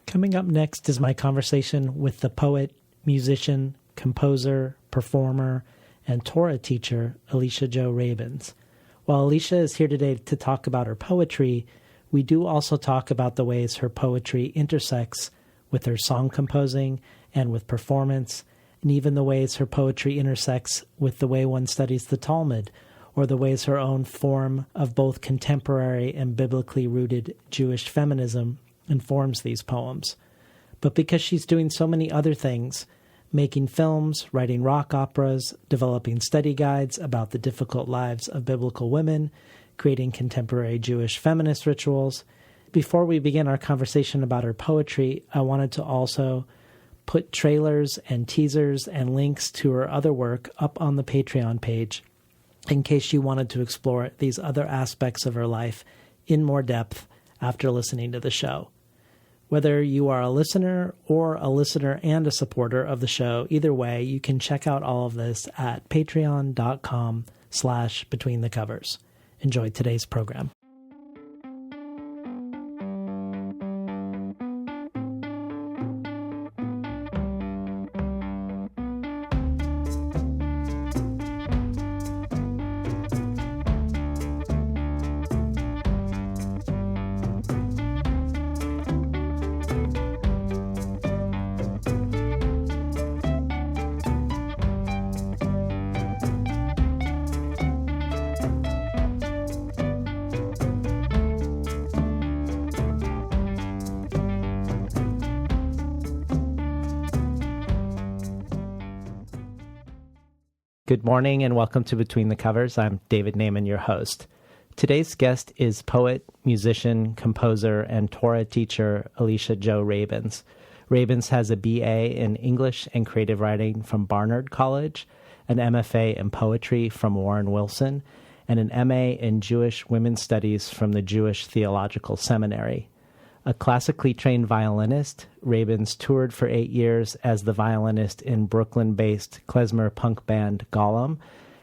Coming up next is my conversation with the poet, musician, composer, performer, and Torah teacher, Alicia Rabins. While Alicia is here today to talk about her poetry, we do also talk about the ways her poetry intersects with her song composing and with performance, and even the ways her poetry intersects with the way one studies the Talmud, or the ways her own form of both contemporary and biblically rooted Jewish feminism informs these poems. But because she's doing so many other things, making films, writing rock operas, developing study guides about the difficult lives of biblical women, creating contemporary Jewish feminist rituals, before we begin our conversation about her poetry, I wanted to also put trailers and teasers and links to her other work up on the Patreon page in case you wanted to explore these other aspects of her life in more depth after listening to the show. Whether you are a listener or a listener and a supporter of the show, either way, you can check out all of this at patreon.com/betweenthecovers. Enjoy today's program. Good morning and welcome to Between the Covers. I'm David Naiman, your host. Today's guest is poet, musician, composer, and Torah teacher Alicia Rabins. Rabins has a BA in English and Creative Writing from Barnard College, an MFA in Poetry from Warren Wilson, and an MA in Jewish Women's Studies from the Jewish Theological Seminary. A classically trained violinist, Rabins toured for 8 years as the violinist in Brooklyn-based klezmer punk band Golem,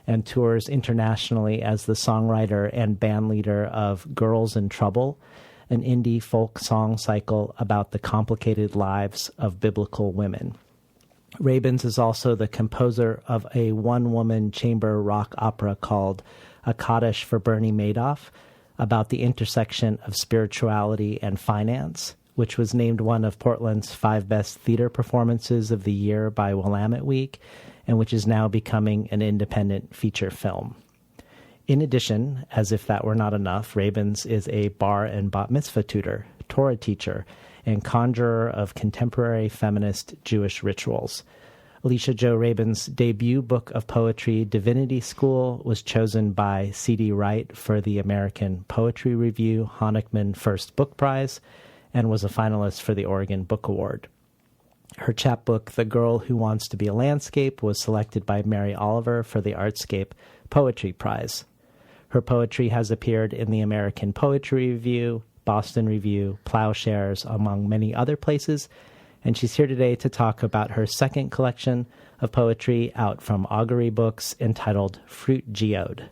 and tours internationally as the songwriter and bandleader of Girls in Trouble, an indie folk song cycle about the complicated lives of biblical women. Rabins is also the composer of a one-woman chamber rock opera called A Kaddish for Bernie Madoff, about the intersection of spirituality and finance, which was named one of Portland's 5 best theater performances of the year by Willamette Week, and which is now becoming an independent feature film. In addition, as if that were not enough, Rabins is a bar and bat mitzvah tutor, Torah teacher, and conjurer of contemporary feminist Jewish rituals. Alicia Rabins' debut book of poetry, Divinity School, was chosen by C.D. Wright for the American Poetry Review Honickman First Book Prize and was a finalist for the Oregon Book Award. Her chapbook, The Girl Who Wants to Be a Landscape, was selected by Mary Oliver for the Artscape Poetry Prize. Her poetry has appeared in the American Poetry Review, Boston Review, Plowshares, among many other places, and she's here today to talk about her second collection of poetry out from Augury Books entitled Fruit Geode.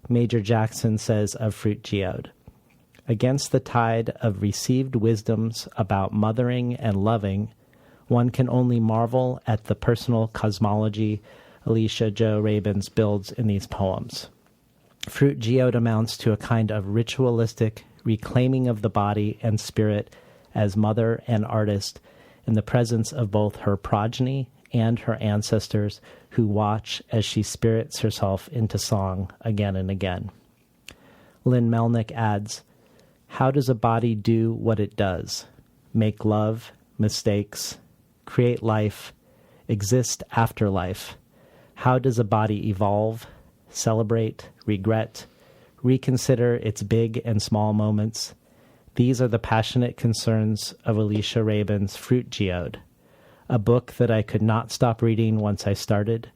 Major Jackson says of Fruit Geode, "Against the tide of received wisdoms about mothering and loving, one can only marvel at the personal cosmology Alicia Rabins builds in these poems. Fruit Geode amounts to a kind of ritualistic reclaiming of the body and spirit as mother and artist in the presence of both her progeny and her ancestors who watch as she spirits herself into song again and again." Lynn Melnick adds, "How does a body do what it does? Make love, mistakes, create life, exist after life. How does a body evolve, celebrate, regret, reconsider its big and small moments? These are the passionate concerns of Alicia Rabins' Fruit Geode, a book that I could not stop reading once I started,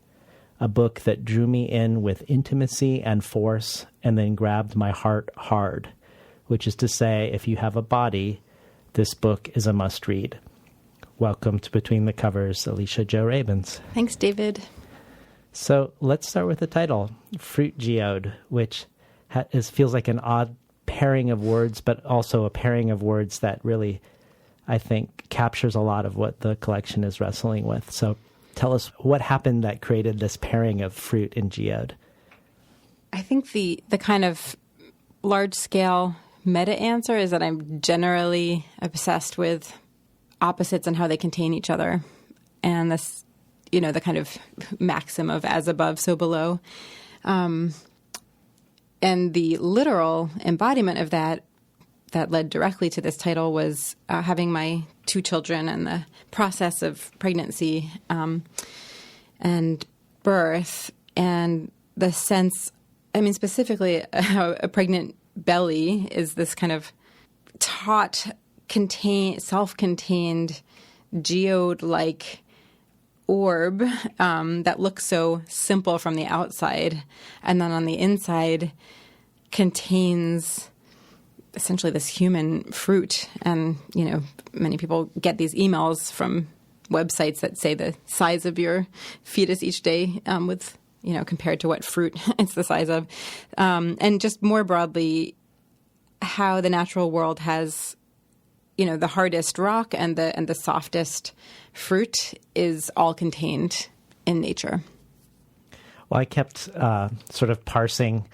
a book that drew me in with intimacy and force and then grabbed my heart hard, which is to say, if you have a body, this book is a must-read." Welcome to Between the Covers, Alicia Rabins. Thanks, David. So let's start with the title, Fruit Geode, which feels like an odd pairing of words, but also a pairing of words that really I think captures a lot of what the collection is wrestling with. So tell us what happened that created this pairing of fruit and geode. I think the kind of large-scale meta-answer is that I'm generally obsessed with opposites and how they contain each other. And this, the kind of maxim of as above, so below. And the literal embodiment of that led directly to this title was having my 2 children and the process of pregnancy and birth, and the sense, specifically how a pregnant belly is this kind of taut, self-contained, geode-like orb that looks so simple from the outside, and then on the inside contains essentially this human fruit. And, many people get these emails from websites that say the size of your fetus each day with, compared to what fruit it's the size of. And just more broadly, how the natural world has, the hardest rock and the softest fruit is all contained in nature. Well, I kept sort of parsing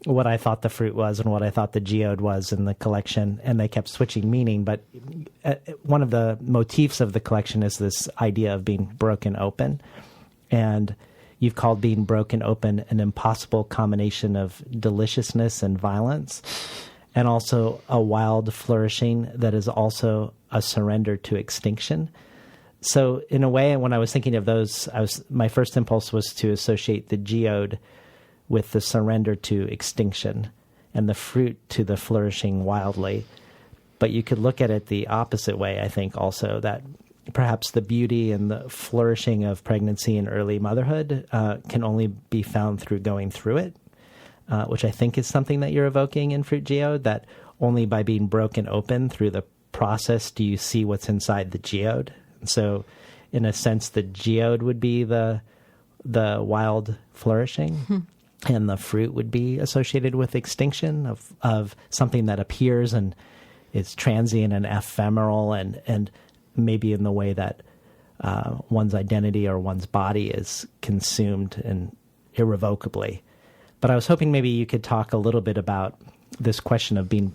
what I thought the fruit was and what I thought the geode was in the collection, and they kept switching meaning. But one of the motifs of the collection is this idea of being broken open. And you've called being broken open an impossible combination of deliciousness and violence, and also a wild flourishing that is also a surrender to extinction. So in a way, when I was thinking of those, my first impulse was to associate the geode with the surrender to extinction and the fruit to the flourishing wildly. But you could look at it the opposite way, I think, also, that perhaps the beauty and the flourishing of pregnancy and early motherhood can only be found through going through it, which I think is something that you're evoking in Fruit Geode, that only by being broken open through the process do you see what's inside the geode. And so, in a sense, the geode would be the wild flourishing. Mm-hmm. And the fruit would be associated with extinction of something that appears and is transient and ephemeral, and maybe in the way that one's identity or one's body is consumed and irrevocably. But I was hoping maybe you could talk a little bit about this question of being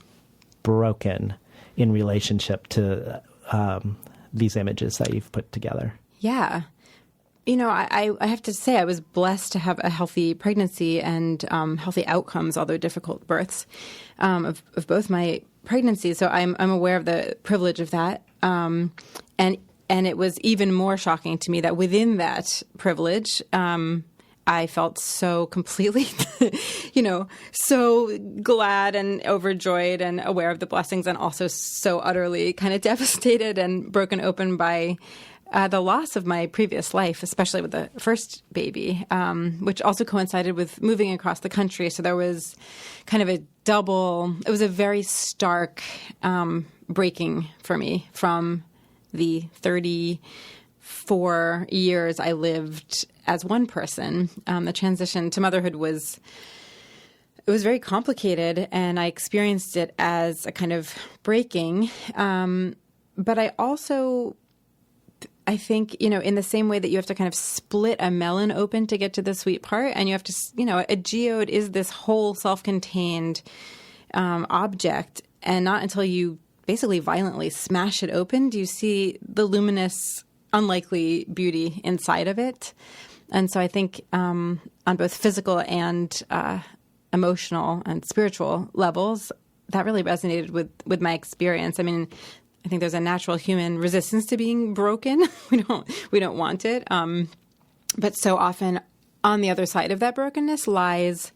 broken in relationship to these images that you've put together. Yeah. I have to say I was blessed to have a healthy pregnancy and healthy outcomes, although difficult births, of both my pregnancies. So I'm aware of the privilege of that. And it was even more shocking to me that within that privilege, I felt so completely, so glad and overjoyed and aware of the blessings, and also so utterly kind of devastated and broken open by the loss of my previous life, especially with the first baby, which also coincided with moving across the country. So there was kind of it was a very stark breaking for me from the 34 years I lived as one person. The transition to motherhood was very complicated, and I experienced it as a kind of breaking. But I think, in the same way that you have to kind of split a melon open to get to the sweet part, and you have to, a geode is this whole self-contained object, and not until you basically violently smash it open do you see the luminous, unlikely beauty inside of it. And so I think on both physical and emotional and spiritual levels, that really resonated with my experience. I mean, I think there's a natural human resistance to being broken. We don't want it. But so often on the other side of that brokenness lies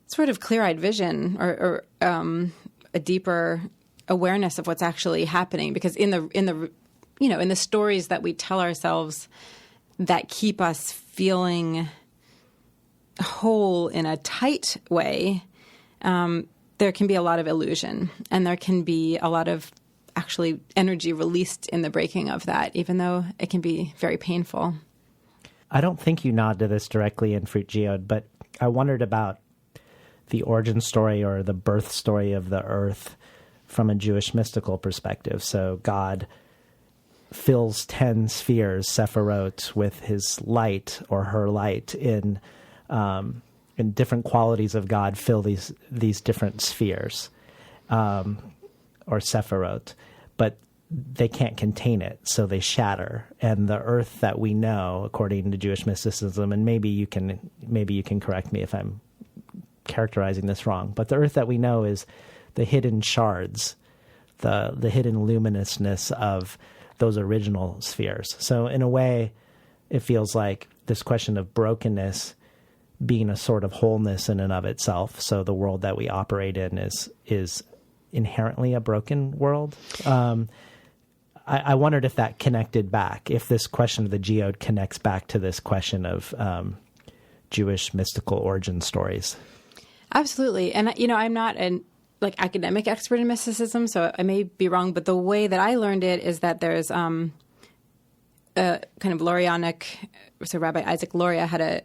sort of clear-eyed vision or a deeper awareness of what's actually happening. Because in the stories that we tell ourselves that keep us feeling whole in a tight way, there can be a lot of illusion, and there can be a lot of actually energy released in the breaking of that, even though it can be very painful. I don't think you nod to this directly in Fruit Geode, but I wondered about the origin story or the birth story of the earth from a Jewish mystical perspective. So God fills 10 spheres, Sephirot, with his light or her light in different qualities of God fill these different spheres, or Sephirot, but they can't contain it, so they shatter. And the earth that we know, according to Jewish mysticism, and maybe you can correct me if I'm characterizing this wrong, but the earth that we know is the hidden shards, the hidden luminousness of those original spheres. So in a way, it feels like this question of brokenness being a sort of wholeness in and of itself. So the world that we operate in is inherently a broken world. I wondered if that connected back, if this question of the geode connects back to this question of Jewish mystical origin stories. Absolutely. And, I'm not an academic expert in mysticism, so I may be wrong, but the way that I learned it is that there's a kind of Lurianic, so Rabbi Isaac Luria had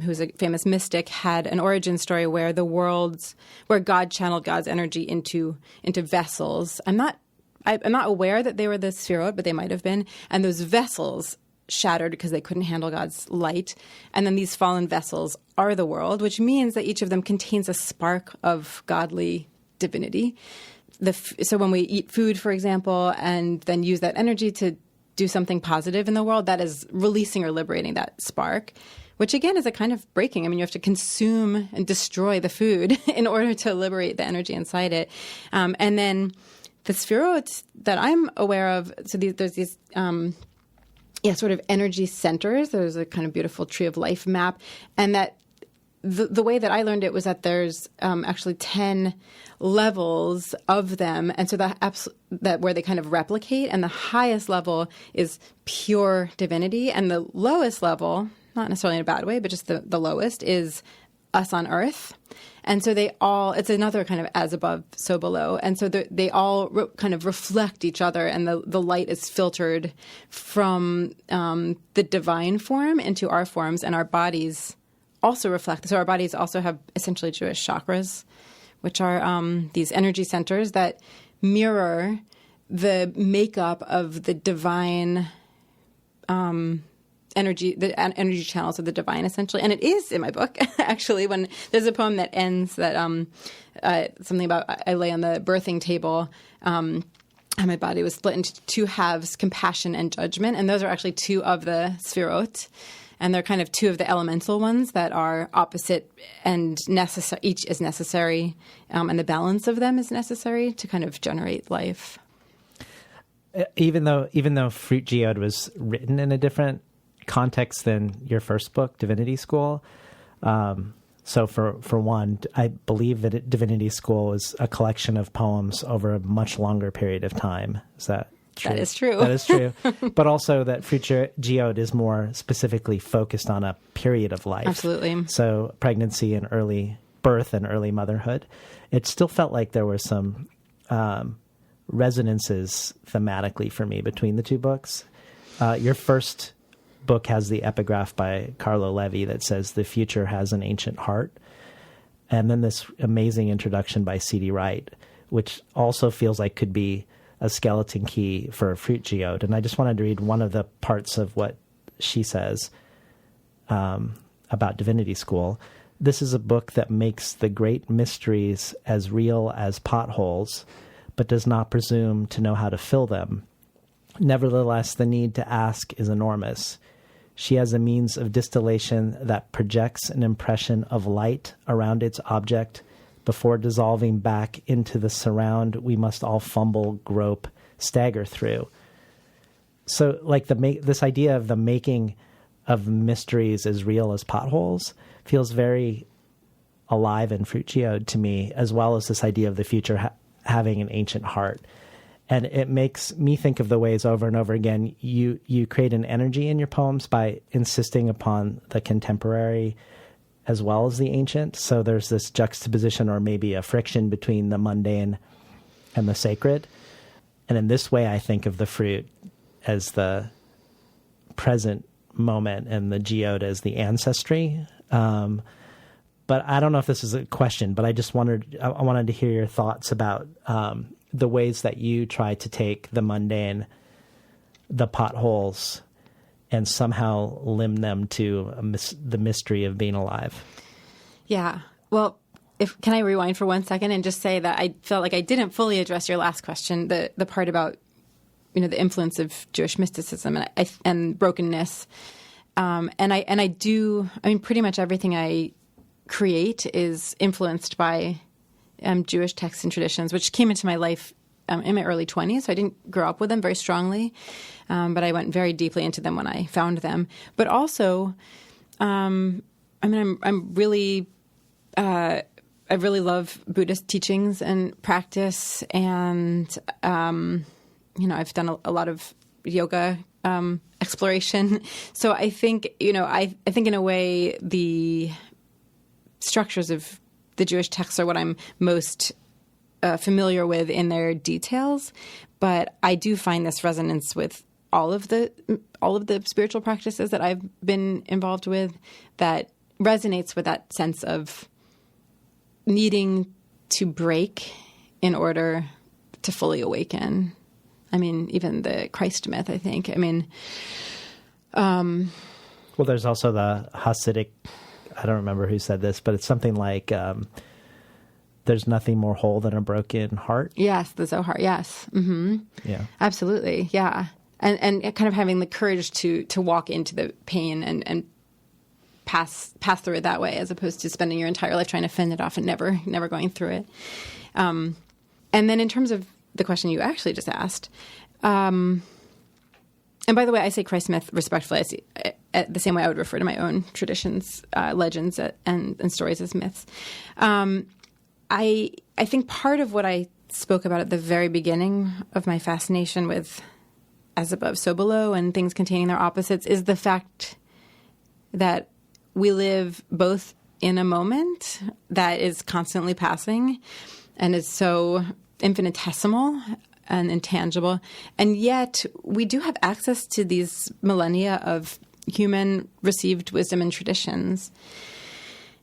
who's a famous mystic, had an origin story where where God channeled God's energy into vessels. I'm not aware that they were the Sefirot, but they might have been. And those vessels shattered because they couldn't handle God's light. And then these fallen vessels are the world, which means that each of them contains a spark of godly divinity. So when we eat food, for example, and then use that energy to do something positive in the world, that is releasing or liberating that spark, which again is a kind of breaking. I mean, you have to consume and destroy the food in order to liberate the energy inside it. And then the Sefirot that I'm aware of, so there's these sort of energy centers. There's a kind of beautiful tree of life map. And that the way that I learned it was that there's actually 10 levels of them. And so that where they kind of replicate. And the highest level is pure divinity. And the lowest level, not necessarily in a bad way, but just the lowest, is us on earth. And so it's another kind of as above, so below. And so they all kind of reflect each other, and the light is filtered from the divine form into our forms, and our bodies also reflect. So our bodies also have essentially Jewish chakras, which are these energy centers that mirror the makeup of the divine the energy channels of the divine, essentially. And it is in my book, actually, when there's a poem that ends that something about I lay on the birthing table, and my body was split into two halves, compassion and judgment. And those are actually two of the Sefirot. And they're kind of two of the elemental ones that are opposite and necessary. Each is necessary, and the balance of them is necessary to kind of generate life. Even though Fruit Geode was written in a different context than your first book, Divinity School. So for one, I believe that Divinity School is a collection of poems over a much longer period of time. Is that true? That is true. That is true. But also that Fruit Geode is more specifically focused on a period of life. Absolutely. So pregnancy and early birth and early motherhood. It still felt like there were some resonances thematically for me between the two books. Your first book has the epigraph by Carlo Levi that says the future has an ancient heart. And then this amazing introduction by C.D. Wright, which also feels like could be a skeleton key for a Fruit Geode. And I just wanted to read one of the parts of what she says about Divinity School. This is a book that makes the great mysteries as real as potholes, but does not presume to know how to fill them. Nevertheless, the need to ask is enormous. She has a means of distillation that projects an impression of light around its object before dissolving back into the surround we must all fumble, grope, stagger through. So like this idea of the making of mysteries as real as potholes feels very alive in Fruit Geode to me, as well as this idea of the future having an ancient heart. And it makes me think of the ways over and over again you create an energy in your poems by insisting upon the contemporary as well as the ancient. So there's this juxtaposition or maybe a friction between the mundane and the sacred. And in this way, I think of the fruit as the present moment and the geode as the ancestry. But I don't know if this is a question, but I just wanted to hear your thoughts about the ways that you try to take the mundane, the potholes, and somehow limn them to the mystery of being alive. Yeah. Well, can I rewind for 1 second and just say that I felt like I didn't fully address your last question, the part about, the influence of Jewish mysticism and brokenness. Pretty much everything I create is influenced by Jewish texts and traditions, which came into my life in my early 20s. So I didn't grow up with them very strongly, but I went very deeply into them when I found them. But also, I really love Buddhist teachings and practice, and I've done a lot of yoga exploration. So I think I think in a way the structures of the Jewish texts are what I'm most familiar with in their details. But I do find this resonance with all of the spiritual practices that I've been involved with, that resonates with that sense of needing to break in order to fully awaken. I mean, even the Christ myth, I think. Well, there's also the Hasidic, I don't remember who said this, but it's something like, there's nothing more whole than a broken heart. Yes, the Zohar, yes. Mm-hmm. Yeah. Absolutely, yeah. And kind of having the courage to walk into the pain and pass through it that way, as opposed to spending your entire life trying to fend it off and never going through it. And then in terms of the question you actually just asked, and by the way, I say Christ myth respectfully. I see the same way I would refer to my own traditions, legends, and stories as myths. I think part of what I spoke about at the very beginning of my fascination with as above, so below, and things containing their opposites is the fact that we live both in a moment that is constantly passing and is so infinitesimal and intangible, and yet we do have access to these millennia of human received wisdom and traditions.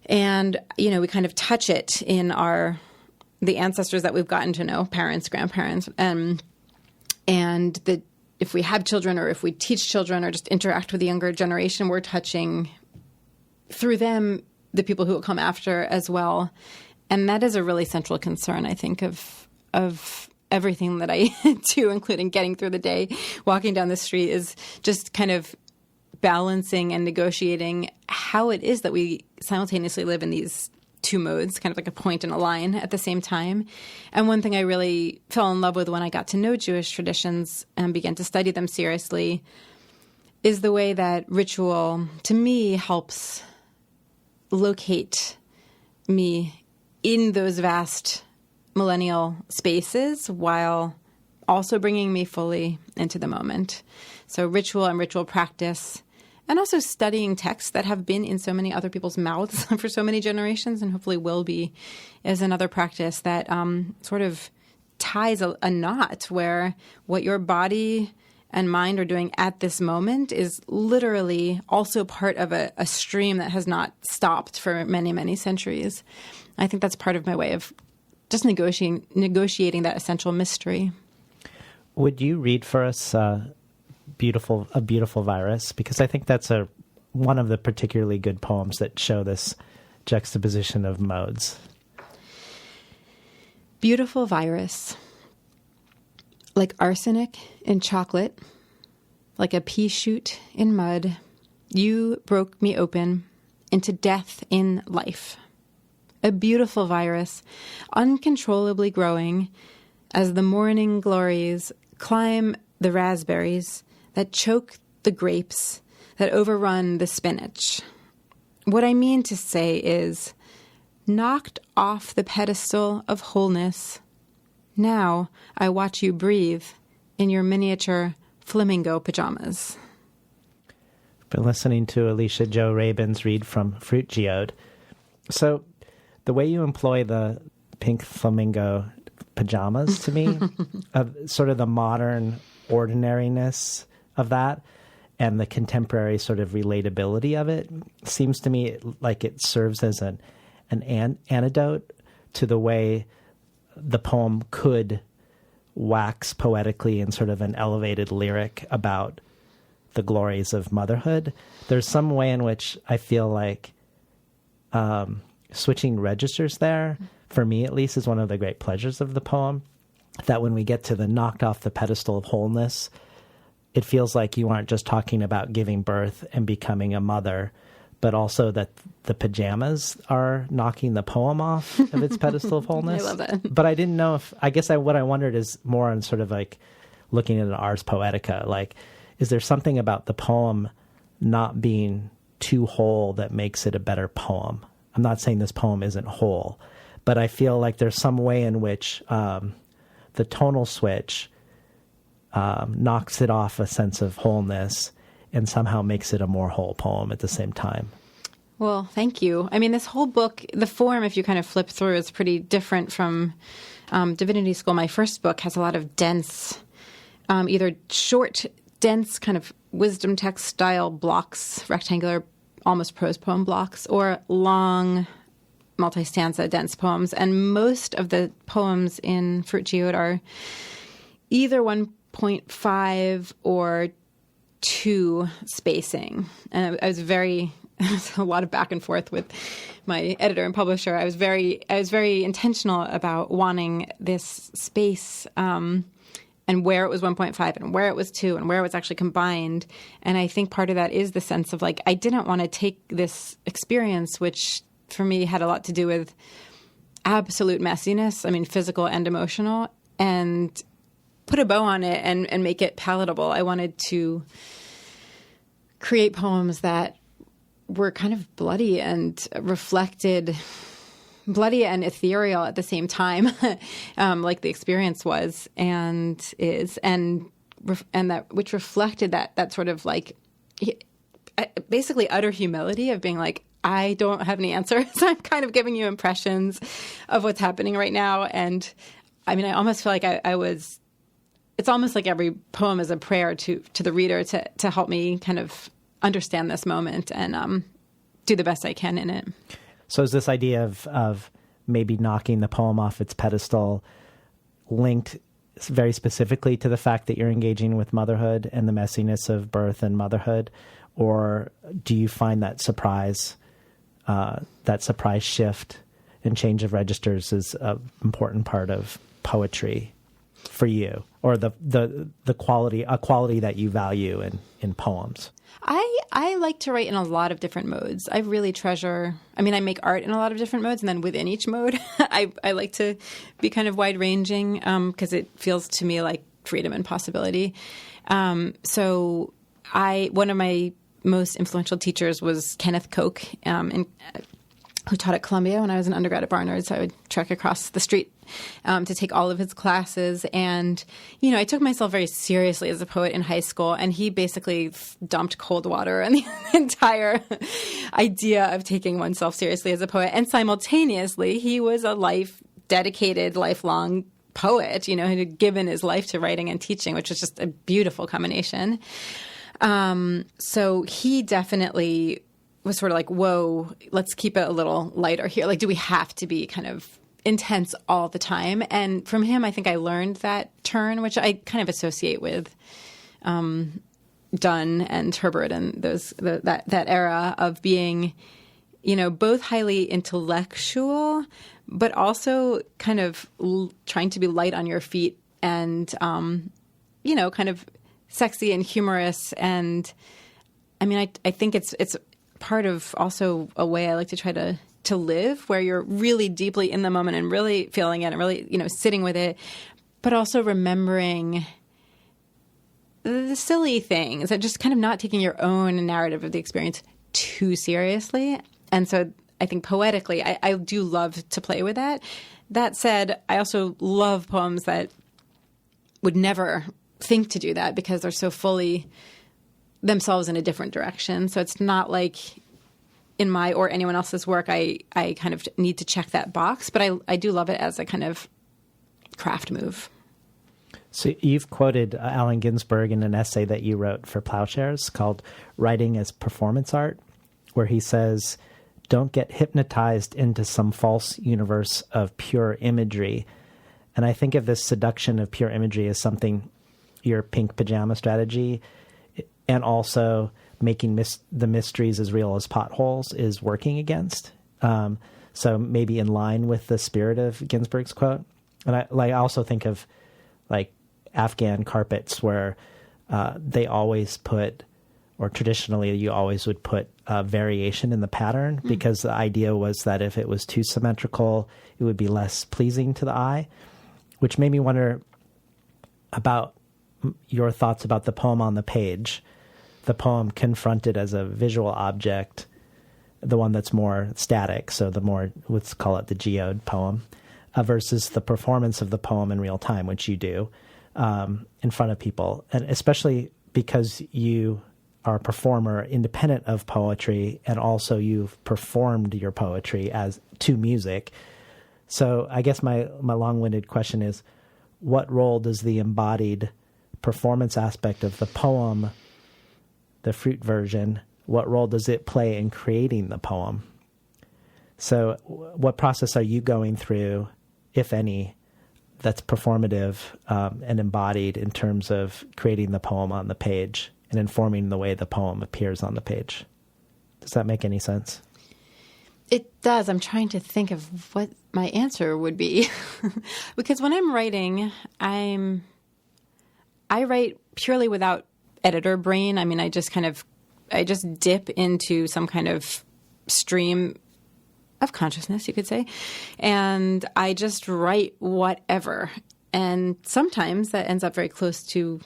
And, we kind of touch it in the ancestors that we've gotten to know, parents, grandparents, and if we have children or if we teach children or just interact with the younger generation, we're touching through them the people who will come after as well. And that is a really central concern, I think, of everything that I do, including getting through the day, walking down the street, is just kind of balancing and negotiating how it is that we simultaneously live in these two modes, kind of like a point and a line at the same time. And one thing I really fell in love with when I got to know Jewish traditions and began to study them seriously is the way that ritual, to me, helps locate me in those vast millennial spaces while also bringing me fully into the moment. So ritual and ritual practice, and also studying texts that have been in so many other people's mouths for so many generations and hopefully will be, is another practice that sort of ties a knot where what your body and mind are doing at this moment is literally also part of a stream that has not stopped for many, many centuries. I think that's part of my way of just negotiating that essential mystery. Would you read for us a beautiful virus? Because I think that's one of the particularly good poems that show this juxtaposition of modes. Beautiful virus. Like arsenic in chocolate, like a pea shoot in mud, you broke me open into death in life. A beautiful virus, uncontrollably growing as the morning glories climb the raspberries that choke the grapes that overrun the spinach. What I mean to say is, knocked off the pedestal of wholeness, now I watch you breathe in your miniature flamingo pajamas. Been listening to Alicia Jo Rabins read from Fruit Geode. So the way you employ the pink flamingo pajamas to me, sort of the modern ordinariness of that and the contemporary sort of relatability of it, seems to me like it serves as an antidote to the way the poem could wax poetically in sort of an elevated lyric about the glories of motherhood, there's some way in which I feel like switching registers there, for me at least, is one of the great pleasures of the poem, that when we get to the knocked off the pedestal of wholeness, it feels like you aren't just talking about giving birth and becoming a mother, but also that the pajamas are knocking the poem off of its pedestal of wholeness. I love that. But I didn't know if, I guess what I wondered is more on sort of like looking at an Ars Poetica, like, is there something about the poem not being too whole that makes it a better poem? I'm not saying this poem isn't whole, but I feel like there's some way in which the tonal switch knocks it off a sense of wholeness and somehow makes it a more whole poem at the same time. Well, thank you. I mean, this whole book, the form, if you kind of flip through, is pretty different from Divinity School. My first book has a lot of dense, either short, dense kind of wisdom text style blocks, rectangular, almost prose poem blocks, or long multi-stanza dense poems. And most of the poems in Fruit Geode are either 1.5 or 2 spacing. And I was a lot of back and forth with my editor and publisher. I was very intentional about wanting this space, and where it was 1.5 and where it was 2 and where it was actually combined. And I think part of that is the sense of like, I didn't want to take this experience, which for me had a lot to do with absolute messiness, I mean, physical and emotional, and put a bow on it and make it palatable. I wanted to create poems that were kind of bloody and reflected bloody and ethereal at the same time, like the experience was and is, and that which reflected that sort of like basically utter humility of being like, I don't have any answers. I'm kind of giving you impressions of what's happening right now. And I mean, I almost feel like it's almost like every poem is a prayer to the reader to help me kind of understand this moment and do the best I can in it. So is this idea of maybe knocking the poem off its pedestal linked very specifically to the fact that you're engaging with motherhood and the messiness of birth and motherhood? Or do you find that surprise shift and change of registers is an important part of poetry for you, or the quality that you value in poems? I like to write in a lot of different modes. I really treasure, I mean, I make art in a lot of different modes, and then within each mode, I like to be kind of wide-ranging because it feels to me like freedom and possibility. So one of my most influential teachers was Kenneth Koch, who taught at Columbia when I was an undergrad at Barnard. So I would trek across the street to take all of his classes. And, you know, I took myself very seriously as a poet in high school, and he basically dumped cold water on the entire idea of taking oneself seriously as a poet. And simultaneously, he was a dedicated, lifelong poet, you know, who had given his life to writing and teaching, which was just a beautiful combination. So he definitely was sort of like, whoa, let's keep it a little lighter here. Like, do we have to be kind of intense all the time? And from him, I think I learned that turn, which I kind of associate with Donne and Herbert and that era of being, you know, both highly intellectual, but also kind of trying to be light on your feet and, you know, kind of sexy and humorous. And I mean, I think it's part of also a way I like to try to live, where you're really deeply in the moment and really feeling it and really, you know, sitting with it, but also remembering the silly things and just kind of not taking your own narrative of the experience too seriously. And so I think poetically, I do love to play with that. That said, I also love poems that would never think to do that because they're so fully themselves in a different direction. So it's not like in my or anyone else's work, I kind of need to check that box, but I do love it as a kind of craft move. So you've quoted Allen Ginsberg in an essay that you wrote for Plowshares called Writing as Performance Art, where he says, don't get hypnotized into some false universe of pure imagery. And I think of this seduction of pure imagery as something, your pink pajama strategy, and also making the mysteries as real as potholes is working against. So maybe in line with the spirit of Ginsberg's quote. And I also think of like Afghan carpets where they always put, or traditionally you always would put variation in the pattern because the idea was that if it was too symmetrical, it would be less pleasing to the eye, which made me wonder about your thoughts about the poem on the page, the poem confronted as a visual object, the one that's more static, so the more, let's call it the geode poem, versus the performance of the poem in real time, which you do in front of people. And especially because you are a performer independent of poetry, and also you've performed your poetry as to music. So I guess my long-winded question is, what role does the embodied performance aspect of the poem, the fruit version, what role does it play in creating the poem? So what process are you going through, if any, that's performative and embodied in terms of creating the poem on the page and informing the way the poem appears on the page? Does that make any sense? It does. I'm trying to think of what my answer would be. Because when I'm writing, I write purely without editor brain. I mean, I just dip into some kind of stream of consciousness, you could say, and I just write whatever. And sometimes that ends up very close to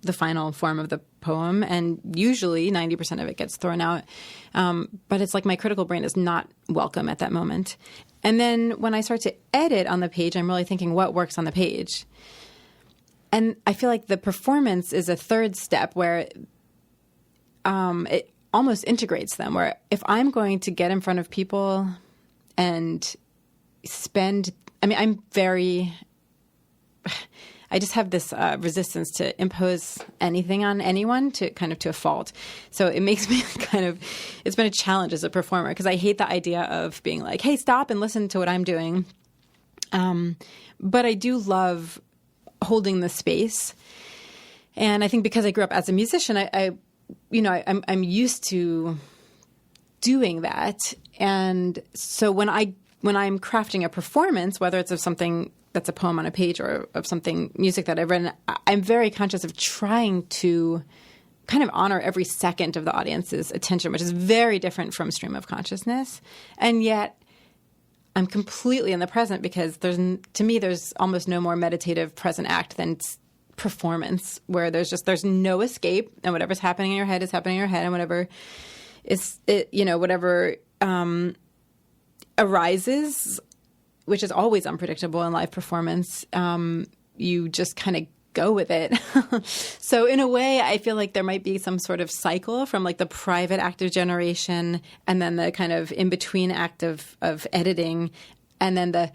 the final form of the poem, and usually 90% of it gets thrown out. But it's like my critical brain is not welcome at that moment. And then when I start to edit on the page, I'm really thinking what works on the page. And I feel like the performance is a third step where it almost integrates them, where if I'm going to get in front of people and I just have this resistance to impose anything on anyone to a fault. So it makes me it's been a challenge as a performer because I hate the idea of being like, hey, stop and listen to what I'm doing. But I do love holding the space. And I think because I grew up as a musician, I'm used to doing that. And so when I'm crafting a performance, whether it's of something that's a poem on a page or of something, music that I've written, I'm very conscious of trying to kind of honor every second of the audience's attention, which is very different from stream of consciousness. And yet I'm completely in the present because to me, there's almost no more meditative present act than performance, where there's no escape, and whatever's happening in your head is happening in your head, and whatever arises, which is always unpredictable in live performance, you just kind of go with it. So in a way, I feel like there might be some sort of cycle from like the private act of generation and then the kind of in-between act of editing, and then the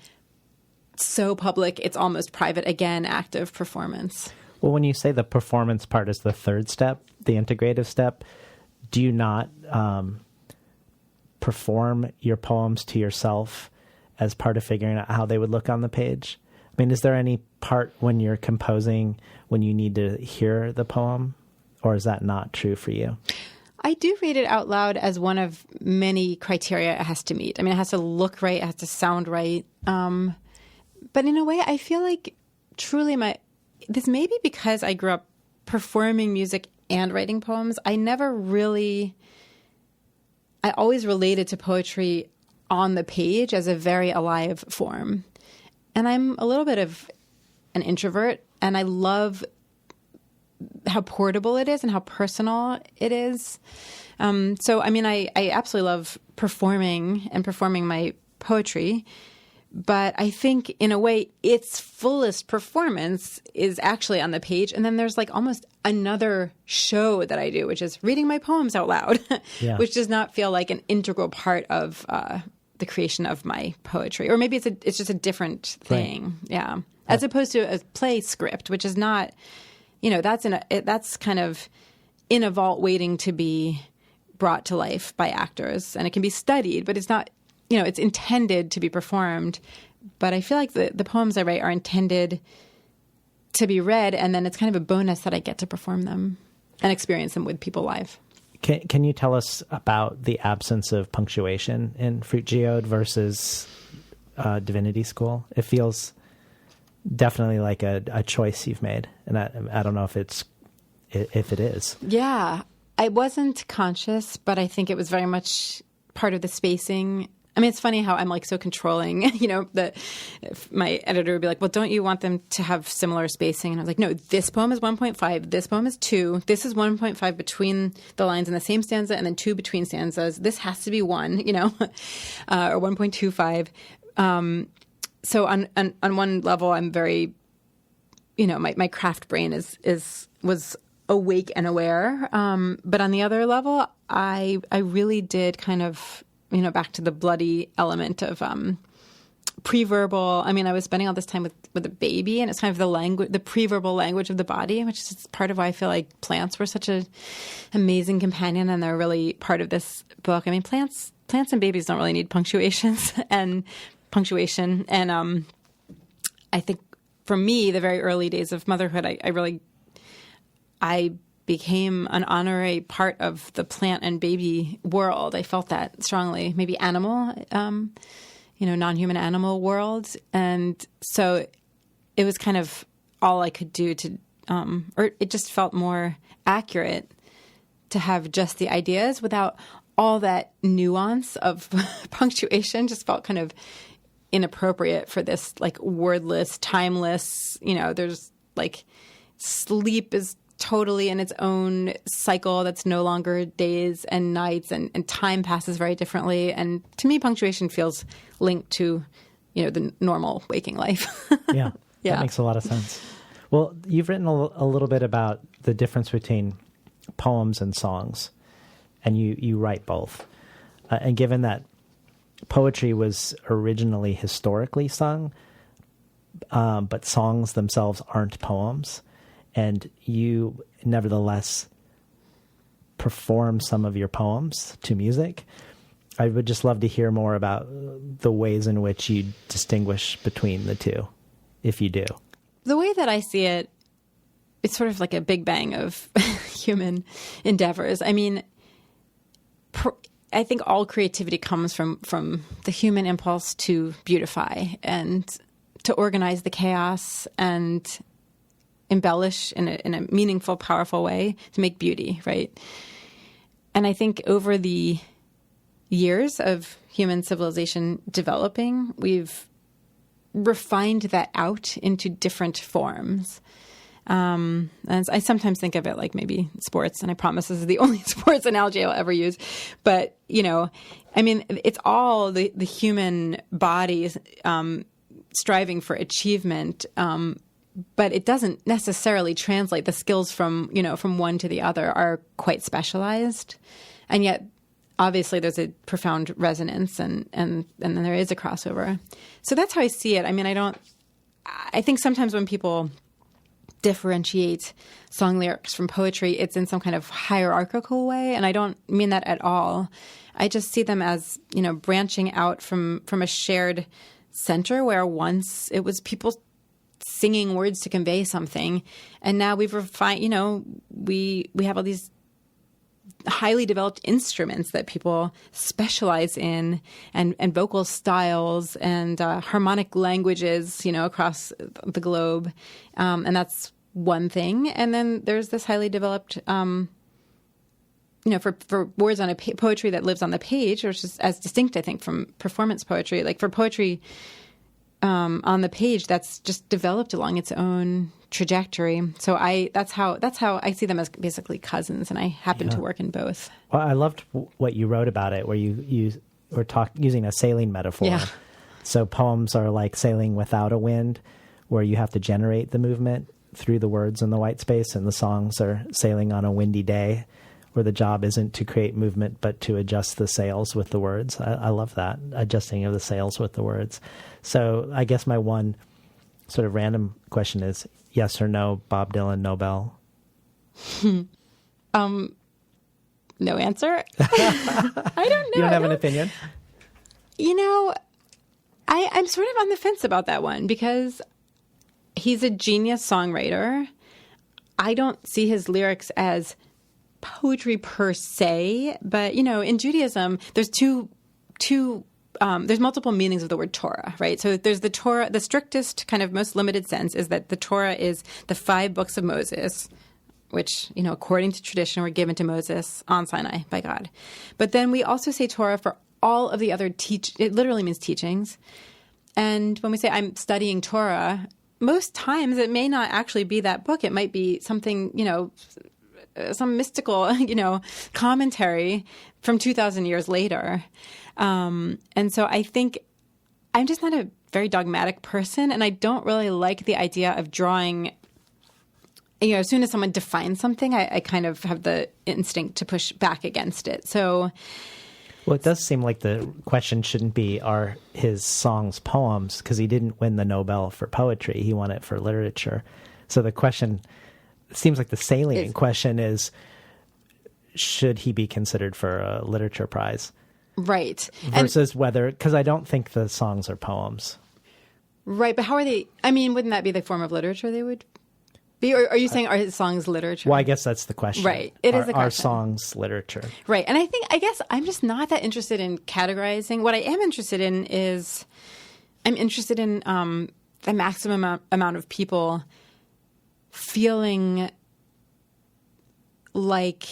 so public it's almost private again act of performance. Well, when you say the performance part is the third step, the integrative step, do you not perform your poems to yourself as part of figuring out how they would look on the page? I mean, is there any part when you're composing when you need to hear the poem, or is that not true for you? I do read it out loud as one of many criteria it has to meet. I mean, it has to look right, it has to sound right. But in a way, I feel like truly this may be because I grew up performing music and writing poems. I always related to poetry on the page as a very alive form. And I'm a little bit of an introvert, and I love how portable it is and how personal it is. So, I mean, I absolutely love performing my poetry. But I think, in a way, its fullest performance is actually on the page. And then there's like almost another show that I do, which is reading my poems out loud, yeah. Which does not feel like an integral part of the creation of my poetry. Or maybe it's just a different thing, right. Yeah. As opposed to a play script, which is not, that's kind of in a vault waiting to be brought to life by actors. And it can be studied, but it's not... it's intended to be performed, But I feel like the poems I write are intended to be read, and then it's kind of a bonus that I get to perform them and experience them with people live. Can you tell us about the absence of punctuation in Fruit Geode versus Divinity School? It feels definitely like a choice you've made, and I don't know if it is. Yeah, I wasn't conscious, but I think it was very much part of the spacing. I mean, it's funny how I'm like so controlling, my editor would be like, well, don't you want them to have similar spacing? And I was like, no, this poem is 1.5. This poem is 2. This is 1.5 between the lines in the same stanza and then 2 between stanzas. This has to be 1, or 1.25. So on one level, I'm very, my craft brain was awake and aware. But on the other level, I really did kind of, back to the bloody element of pre-verbal. I mean, I was spending all this time with a baby, and it's kind of the pre-verbal language of the body, which is part of why I feel like plants were such an amazing companion, and they're really part of this book. I mean, plants and babies don't really need punctuation, and I think for me, the very early days of motherhood, I became an honorary part of the plant and baby world. I felt that strongly. Maybe animal, non-human animal world. And so it was kind of all I could do to, or it just felt more accurate to have just the ideas without all that nuance of punctuation. Just felt kind of inappropriate for this like wordless, timeless, there's like sleep is totally in its own cycle that's no longer days and nights, and time passes very differently. And to me, punctuation feels linked to, the normal waking life. Yeah, that makes a lot of sense. Well, you've written a little bit about the difference between poems and songs, and you write both. And given that poetry was originally historically sung, but songs themselves aren't poems, and you nevertheless perform some of your poems to music, I would just love to hear more about the ways in which you distinguish between the two, if you do. The way that I see it, it's sort of like a big bang of human endeavors. I mean, I think all creativity comes from the human impulse to beautify and to organize the chaos and embellish in a meaningful, powerful way to make beauty, right? And I think over the years of human civilization developing, we've refined that out into different forms. And I sometimes think of it like maybe sports, and I promise this is the only sports analogy I'll ever use. But, I mean, it's all the human body striving for achievement, but it doesn't necessarily translate. The skills from one to the other are quite specialized. And yet, obviously, there's a profound resonance and then there is a crossover. So that's how I see it. I mean, I think sometimes when people differentiate song lyrics from poetry, it's in some kind of hierarchical way. And I don't mean that at all. I just see them as, branching out from a shared center where once it was people singing words to convey something. And now we've refined, we have all these highly developed instruments that people specialize in, and vocal styles and harmonic languages, across the globe. And that's one thing. And then there's this highly developed, for words on poetry that lives on the page, which is as distinct, I think, from performance poetry. Like for poetry on the page, that's just developed along its own trajectory. So that's how I see them as basically cousins, and I happen to work in both. Well, I loved what you wrote about it, where you were using a sailing metaphor. Yeah. So poems are like sailing without a wind, where you have to generate the movement through the words in the white space, and the songs are sailing on a windy day, where the job isn't to create movement, but to adjust the sails with the words. I love that, adjusting of the sails with the words. So I guess my one sort of random question is, yes or no, Bob Dylan, Nobel? No answer. I don't know. You don't have an opinion? I'm sort of on the fence about that one because he's a genius songwriter. I don't see his lyrics as poetry per se, but, in Judaism, there's there's multiple meanings of the word Torah, right? So there's the Torah, the strictest kind of most limited sense is that the Torah is the 5 books of Moses, which, according to tradition, were given to Moses on Sinai by God. But then we also say Torah for all of the other it literally means teachings. And when we say I'm studying Torah, most times it may not actually be that book. It might be something, some mystical, commentary from 2,000 years later. And so I think I'm just not a very dogmatic person, and I don't really like the idea of drawing, as soon as someone defines something, I kind of have the instinct to push back against it. So, well, it does seem like the question shouldn't be, are his songs poems? Because he didn't win the Nobel for poetry. He won it for literature. So the question, it seems like the salient question is, should he be considered for a literature prize? Right. Versus whether, because I don't think the songs are poems. Right. But how are they? I mean, wouldn't that be the form of literature they would be? Or are you saying, are his songs literature? Well, I guess that's the question. Right. It is the question. Are songs literature? Right. And I guess I'm just not that interested in categorizing. What I am interested in is I'm interested in the maximum amount of people feeling like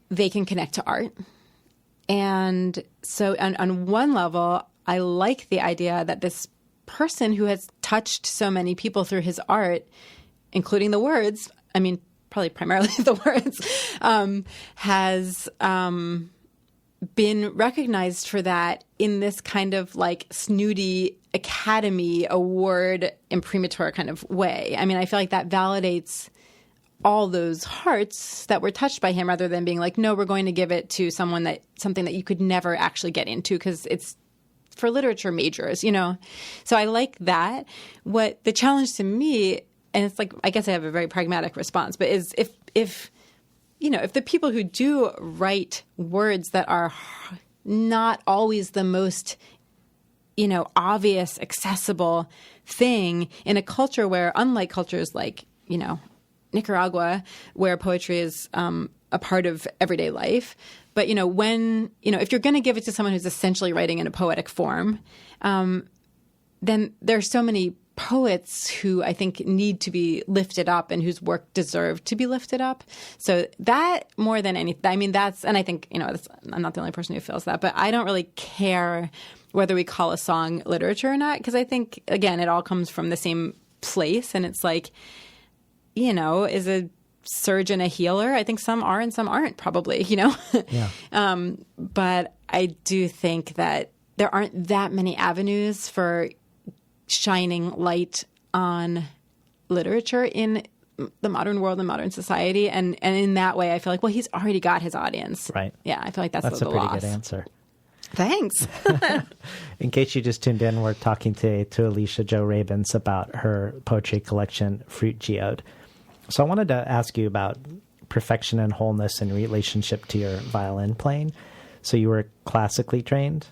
they can connect to art. And so on one level, I like the idea that this person who has touched so many people through his art, including the words, I mean, probably primarily the words, has been recognized for that in this kind of like snooty Academy Award imprimatur kind of way. I mean, I feel like that validates all those hearts that were touched by him, rather than being like, no, we're going to give it to something that you could never actually get into because it's for literature majors, So I like that. What the challenge to me, and it's like, I guess I have a very pragmatic response, but is if the people who do write words that are not always the most, obvious, accessible thing in a culture where, unlike cultures like, Nicaragua, where poetry is a part of everyday life. But, if you're going to give it to someone who's essentially writing in a poetic form, then there's so many poets who I think need to be lifted up and whose work deserved to be lifted up. So that more than anything, I mean, and I think, I'm not the only person who feels that, but I don't really care whether we call a song literature or not, because I think, again, it all comes from the same place. And it's like, is a surgeon a healer? I think some are and some aren't, probably, Yeah. But I do think that there aren't that many avenues for shining light on literature in the modern world and modern society. And in that way, I feel like, well, he's already got his audience. Right. Yeah, I feel like that's a the pretty loss. good answer. Thanks. In case you just tuned in, we're talking today to Alicia Jo Rabins about her poetry collection, Fruit Geode. So I wanted to ask you about perfection and wholeness in relationship to your violin playing. So you were classically trained,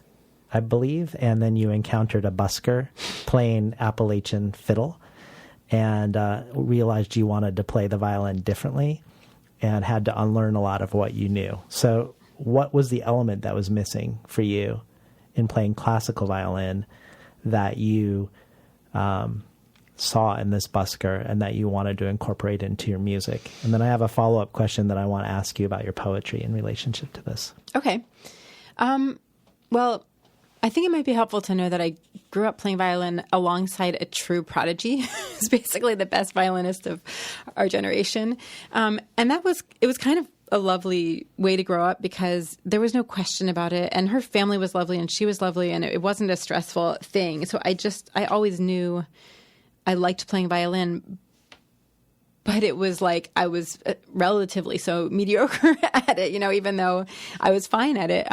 I believe, and then you encountered a busker playing Appalachian fiddle and realized you wanted to play the violin differently and had to unlearn a lot of what you knew. So what was the element that was missing for you in playing classical violin that you saw in this busker and that you wanted to incorporate into your music? And then I have a follow-up question that I want to ask you about your poetry in relationship to this. Okay. Well, I think it might be helpful to know that I grew up playing violin alongside a true prodigy. He's basically the best violinist of our generation. And it was kind of a lovely way to grow up because there was no question about it. And her family was lovely and she was lovely and it wasn't a stressful thing. So I always knew I liked playing violin, but it was like I was relatively so mediocre at it, even though I was fine at it.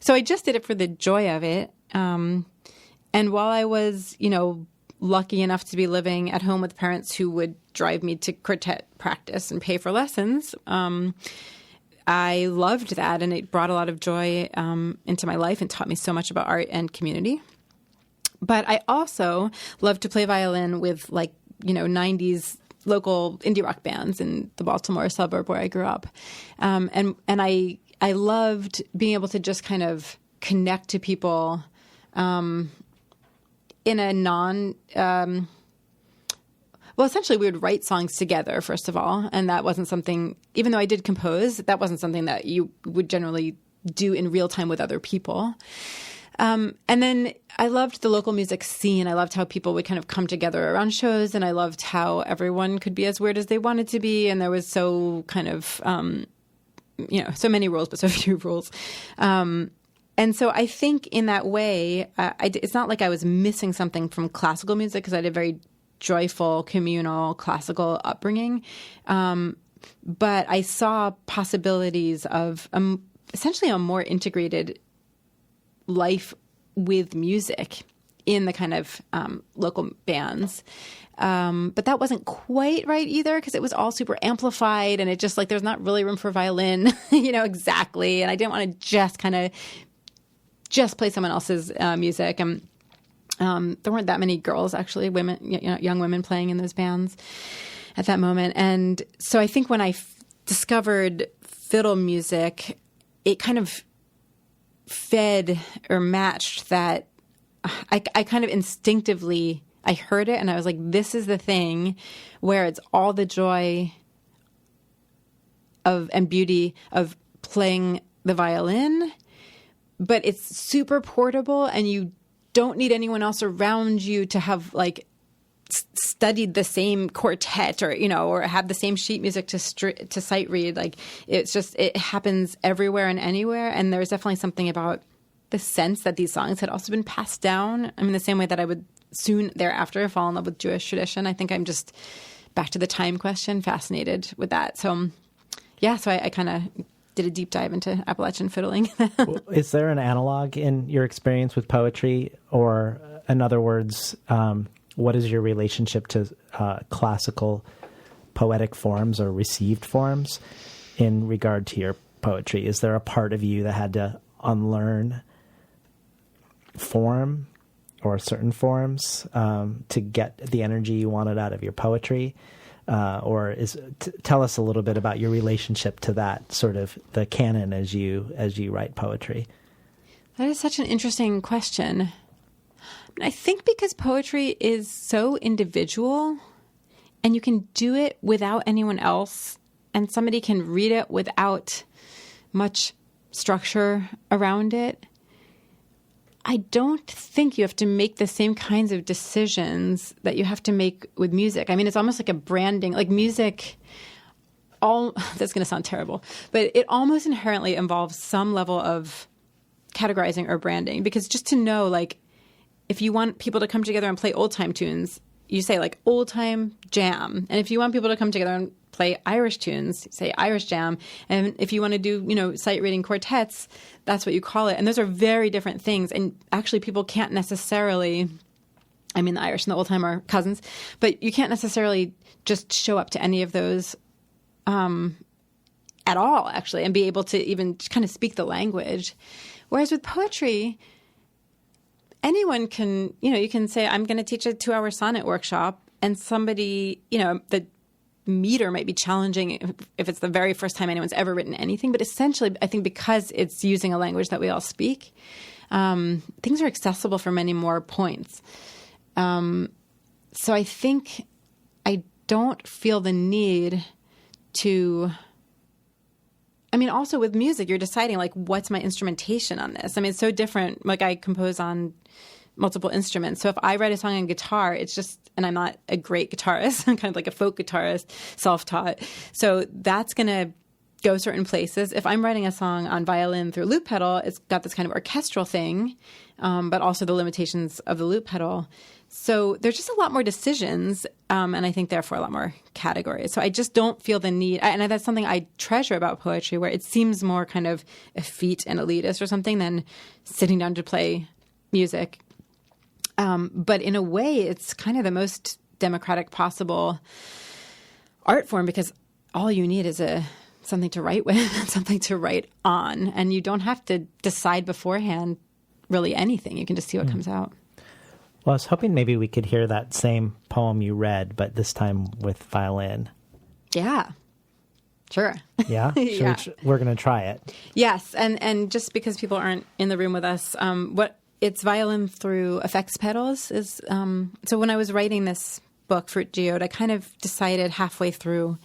So I just did it for the joy of it. And while I was, lucky enough to be living at home with parents who would drive me to quartet practice and pay for lessons, I loved that. And it brought a lot of joy into my life and taught me so much about art and community. But I also love to play violin with 90s local indie rock bands in the Baltimore suburb where I grew up. And I loved being able to just kind of connect to people in a essentially we would write songs together, first of all. And that wasn't something, even though I did compose, that wasn't something that you would generally do in real time with other people. And then I loved the local music scene. I loved how people would kind of come together around shows, and I loved how everyone could be as weird as they wanted to be. And there was so kind of, so many rules, but so few rules. And so I think in that way, it's not like I was missing something from classical music because I had a very joyful, communal, classical upbringing. But I saw possibilities of essentially a more integrated life with music in the kind of local bands. But that wasn't quite right either because it was all super amplified and it just there's not really room for violin, exactly. And I didn't want to just play someone else's music. And there weren't that many girls, actually, women, young women playing in those bands at that moment. And so I think when I discovered fiddle music, it kind of fed or matched that. I kind of instinctively, I heard it and I was like, this is the thing where it's all the joy and beauty of playing the violin, but it's super portable and you don't need anyone else around you to have studied the same quartet or have the same sheet music to sight read. It's just, it happens everywhere and anywhere. And there's definitely something about the sense that these songs had also been passed down. I mean, the same way that I would soon thereafter fall in love with Jewish tradition. I think I'm just back to the time question, fascinated with that. So so I kind of did a deep dive into Appalachian fiddling. Is there an analog in your experience with poetry, or in other words, what is your relationship to classical poetic forms or received forms in regard to your poetry? Is there a part of you that had to unlearn form or certain forms to get the energy you wanted out of your poetry? Tell us a little bit about your relationship to that sort of the canon as you write poetry. That is such an interesting question. I think because poetry is so individual and you can do it without anyone else and somebody can read it without much structure around it, I don't think you have to make the same kinds of decisions that you have to make with music. I mean, it's almost like a branding, like music, that's going to sound terrible, but it almost inherently involves some level of categorizing or branding, because just to know, if you want people to come together and play old time tunes, you say old time jam. And if you want people to come together and play Irish tunes, say Irish jam. And if you want to do, sight reading quartets, that's what you call it. And those are very different things. And actually people can't necessarily, the Irish and the old time are cousins, but you can't necessarily just show up to any of those at all, actually, and be able to even kind of speak the language. Whereas with poetry, anyone can, you can say, I'm going to teach a 2-hour sonnet workshop, and somebody, the meter might be challenging if it's the very first time anyone's ever written anything. But essentially, I think because it's using a language that we all speak, things are accessible for many more points. So I think I don't feel the need to... also with music, you're deciding, what's my instrumentation on this? It's so different. I compose on multiple instruments. So if I write a song on guitar, it's just, and I'm not a great guitarist, I'm kind of like a folk guitarist, self-taught. So that's going to go certain places. If I'm writing a song on violin through loop pedal, it's got this kind of orchestral thing, but also the limitations of the loop pedal. So there's just a lot more decisions, and I think therefore a lot more categories. So I just don't feel the need, and that's something I treasure about poetry, where it seems more kind of effete and elitist or something than sitting down to play music. But in a way, it's kind of the most democratic possible art form, because all you need is something to write with and something to write on, and you don't have to decide beforehand really anything. You can just see what comes out. Well, I was hoping maybe we could hear that same poem you read, but this time with violin. Yeah, sure. Yeah? Yeah. We're going to try it. Yes, and just because people aren't in the room with us, it's violin through effects pedals is. So when I was writing this book, Fruit Geode, I kind of decided halfway through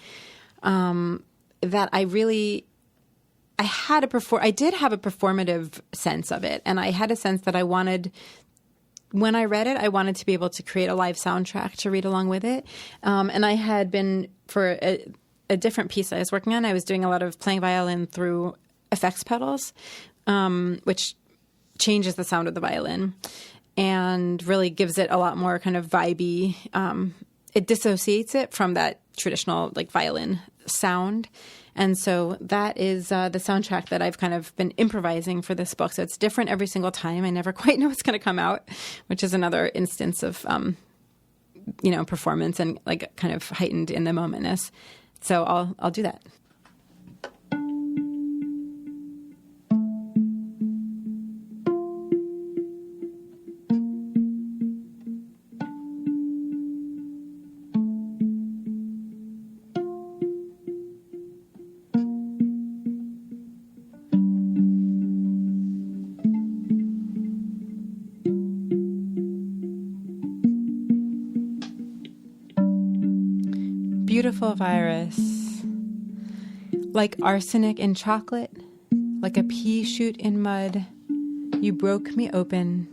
that I did have a performative sense of it, and I had a sense that when I read it, I wanted to be able to create a live soundtrack to read along with it. And I had been, for a different piece I was working on, I was doing a lot of playing violin through effects pedals, which changes the sound of the violin and really gives it a lot more kind of vibey. It dissociates it from that traditional like violin sound. And so that is the soundtrack that I've kind of been improvising for this book. So it's different every single time. I never quite know what's going to come out, which is another instance of, performance and like kind of heightened in the momentness. So I'll do that. Beautiful virus, like arsenic in chocolate, like a pea shoot in mud, you broke me open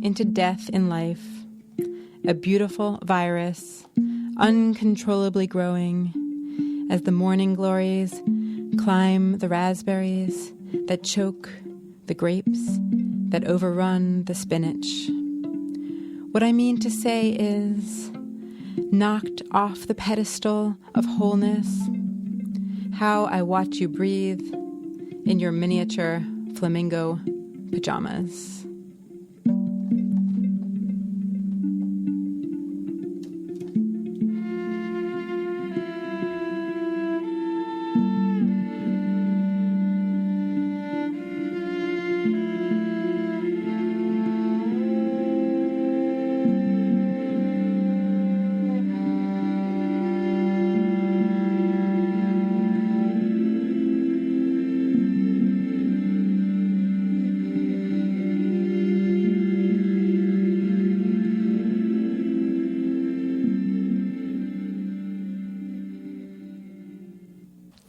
into death in life. A beautiful virus, uncontrollably growing, as the morning glories climb the raspberries that choke the grapes, that overrun the spinach. What I mean to say is, knocked off the pedestal of wholeness, how I watch you breathe in your miniature flamingo pajamas.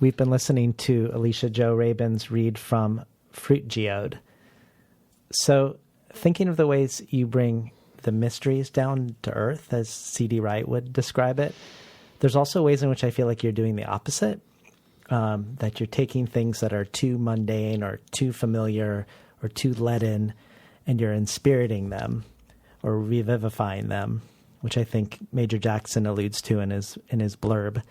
We've been listening to Alicia Jo Rabins read from Fruit Geode. So, thinking of the ways you bring the mysteries down to earth, as C.D. Wright would describe it, there's also ways in which I feel like you're doing the opposite, that you're taking things that are too mundane or too familiar or too leaden, and you're inspiriting them or revivifying them, which I think Major Jackson alludes to in his blurb.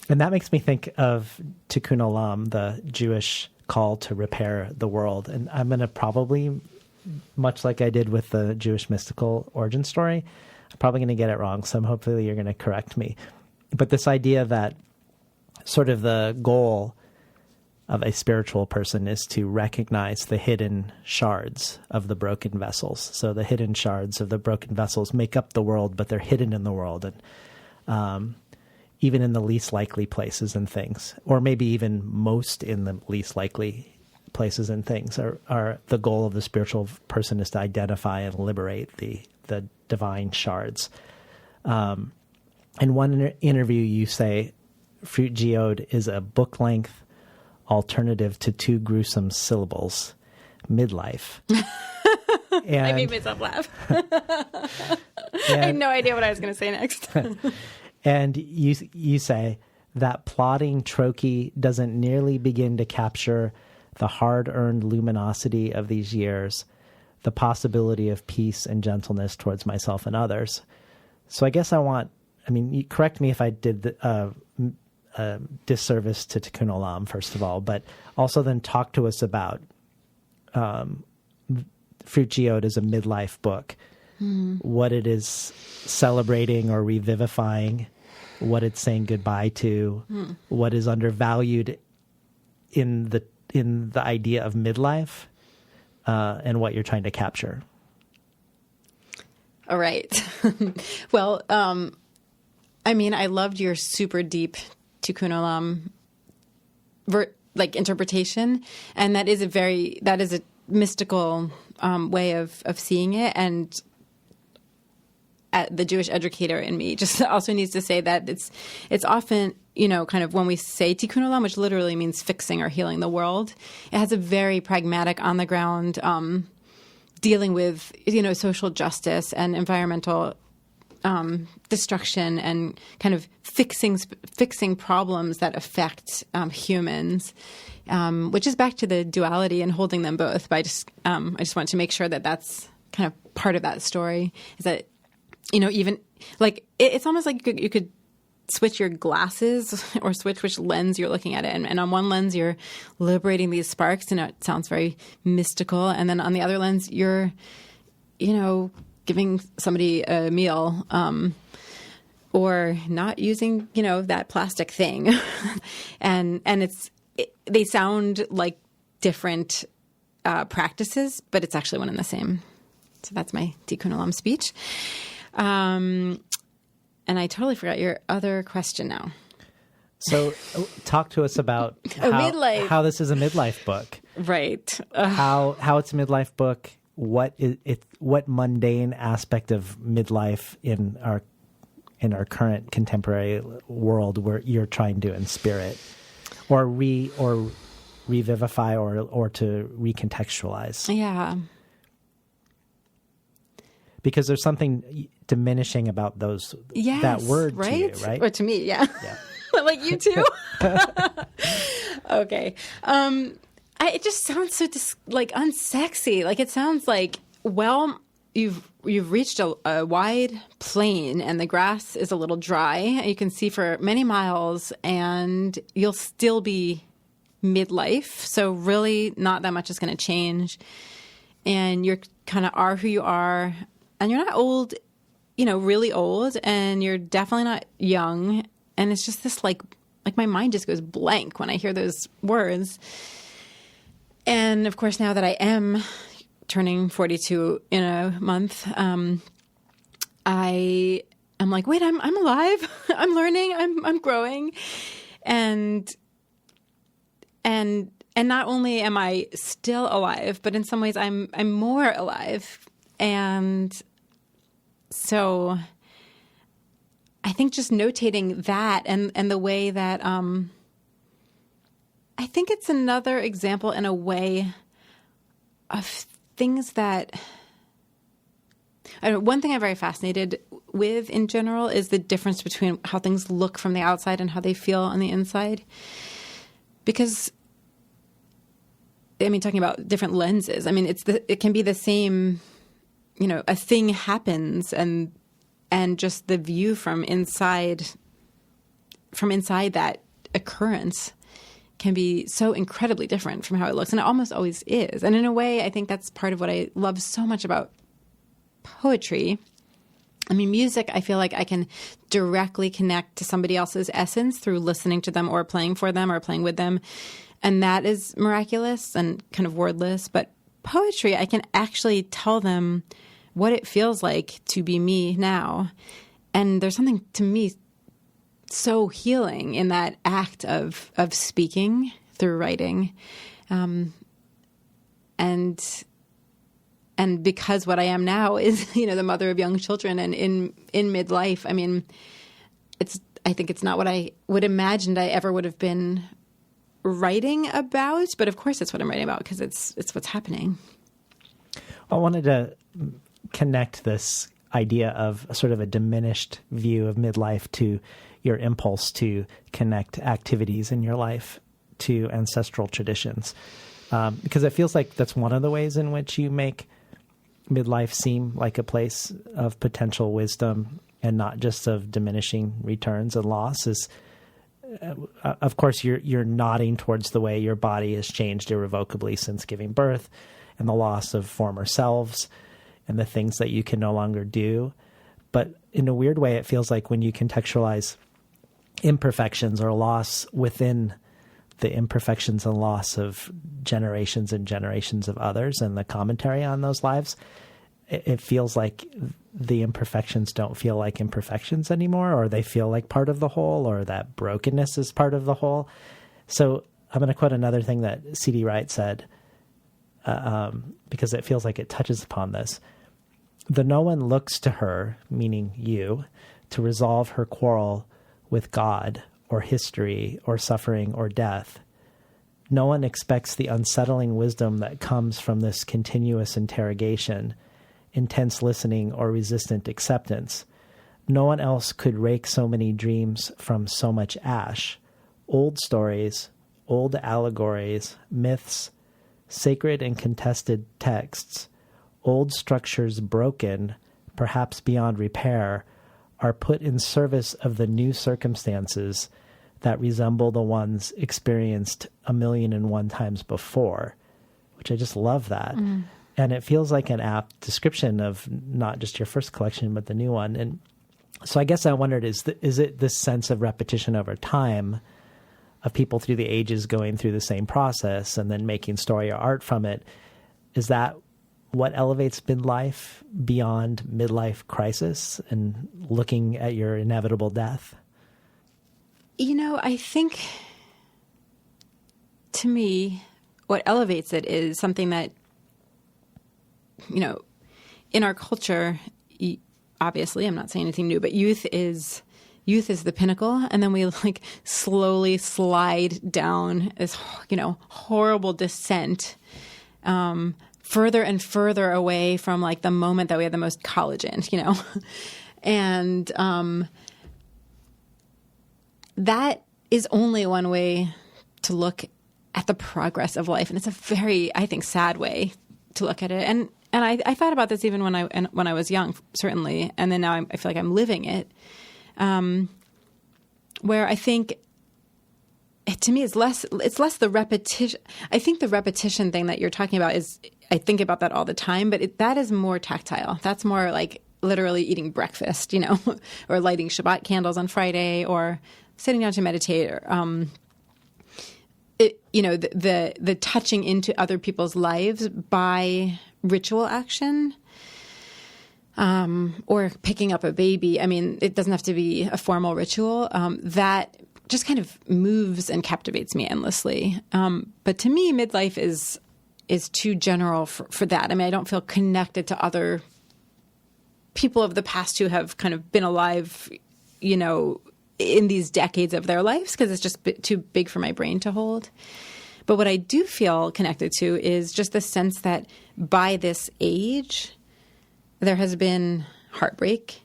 And that makes me think of Tikkun Olam, the Jewish call to repair the world. And I'm going to probably, much like I did with the Jewish mystical origin story, I'm probably going to get it wrong. So hopefully you're going to correct me. But this idea that sort of the goal of a spiritual person is to recognize the hidden shards of the broken vessels. So the hidden shards of the broken vessels make up the world, but they're hidden in the world. And even in the least likely places and things, or maybe even most in the least likely places and things, are the goal of the spiritual person is to identify and liberate the divine shards. In one interview, you say, Fruit Geode is a book-length alternative to two gruesome syllables, midlife. I made myself laugh. I had no idea what I was going to say next. And you say that plodding trochee doesn't nearly begin to capture the hard-earned luminosity of these years, the possibility of peace and gentleness towards myself and others. So I guess you correct me if I did a disservice to Tikkun Olam, first of all, but also then talk to us about Fruit Geode as a midlife book. What it is celebrating or revivifying, what it's saying goodbye to, what is undervalued in the idea of midlife, and what you're trying to capture. All right. Well, I mean, I loved your super deep Tikkun Olam interpretation, and that is a mystical way of seeing it. And the Jewish educator in me just also needs to say that it's often, kind of when we say Tikkun Olam, which literally means fixing or healing the world, it has a very pragmatic, on the ground, dealing with, social justice and environmental destruction and kind of fixing problems that affect humans, which is back to the duality and holding them both. But I just want to make sure that that's kind of part of that story, is that, even like it's almost like you could switch your glasses or switch which lens you're looking at it. And on one lens, you're liberating these sparks, and it sounds very mystical. And then on the other lens, you're, giving somebody a meal, or not using, that plastic thing. and they sound like different practices, but it's actually one and the same. So that's my Tikkun Olam speech. And I totally forgot your other question now. So talk to us about how this is a midlife book. Right. How it's a midlife book. What mundane aspect of midlife in our current contemporary world where you're trying to inspire it, or revivify, or to recontextualize. Yeah. Because there's something diminishing about that word, right? To you, right? Or to me, yeah. Like you too. Okay. It just sounds so unsexy. Like it sounds like, well, you've reached a wide plain and the grass is a little dry. You can see for many miles, and you'll still be midlife. So really, not that much is going to change, and you're kind of are who you are. And you're not old, really old, and you're definitely not young. And it's just this like my mind just goes blank when I hear those words. And of course, now that I am turning 42 in a month, I'm like, wait, I'm alive. I'm learning. I'm growing, and not only am I still alive, but in some ways I'm more alive. And so I think just notating that and the way that I think it's another example in a way of things that one thing I'm very fascinated with in general is the difference between how things look from the outside and how they feel on the inside. Because, talking about different lenses, it can be the same. A thing happens and just the view from inside that occurrence can be so incredibly different from how it looks. And it almost always is. And in a way, I think that's part of what I love so much about poetry. Music, I feel like I can directly connect to somebody else's essence through listening to them or playing for them or playing with them. And that is miraculous and kind of wordless. But poetry, I can actually tell them what it feels like to be me now. And there's something to me so healing in that act of speaking through writing. And because what I am now is, the mother of young children and in midlife, I think it's not what I would imagined I ever would have been writing about, but of course it's what I'm writing about because it's what's happening. I wanted to connect this idea of sort of a diminished view of midlife to your impulse to connect activities in your life to ancestral traditions. Because it feels like that's one of the ways in which you make midlife seem like a place of potential wisdom and not just of diminishing returns and losses. Of course, you're nodding towards the way your body has changed irrevocably since giving birth and the loss of former selves and the things that you can no longer do. But in a weird way, it feels like when you contextualize imperfections or loss within the imperfections and loss of generations and generations of others and the commentary on those lives, it feels like the imperfections don't feel like imperfections anymore, or they feel like part of the whole, or that brokenness is part of the whole. So I'm going to quote another thing that C.D. Wright said, because it feels like it touches upon this. "The no one looks to her," meaning you, "to resolve her quarrel with God or history or suffering or death. No one expects the unsettling wisdom that comes from this continuous interrogation, intense listening, or resistant acceptance. No one else could rake so many dreams from so much ash. Old stories, old allegories, myths, sacred and contested texts, old structures broken, perhaps beyond repair, are put in service of the new circumstances that resemble the ones experienced 1,000,001 times before," which I just love that. And it feels like an apt description of not just your first collection, but the new one. And so I guess I wondered, is it this sense of repetition over time of people through the ages going through the same process and then making story or art from it? Is that what elevates midlife beyond midlife crisis and looking at your inevitable death? I think, to me, what elevates it is something that, in our culture, obviously, I'm not saying anything new, but youth is the pinnacle. And then we slowly slide down this, horrible descent, further and further away from the moment that we had the most collagen, and, that is only one way to look at the progress of life. And it's a very, I think, sad way to look at it. And I thought about this even when I was young, certainly. And then now I feel like I'm living it, where I think to me it's less the repetition. I think the repetition thing that you're talking about I think about that all the time, but that is more tactile. That's more like literally eating breakfast, or lighting Shabbat candles on Friday, or sitting down to meditate, or the touching into other people's lives by ritual action, or picking up a baby. I mean, it doesn't have to be a formal ritual. That just kind of moves and captivates me endlessly. But to me, midlife is too general for that. I mean, I don't feel connected to other people of the past who have kind of been alive, in these decades of their lives, because it's just too big for my brain to hold. But what I do feel connected to is just the sense that by this age, there has been heartbreak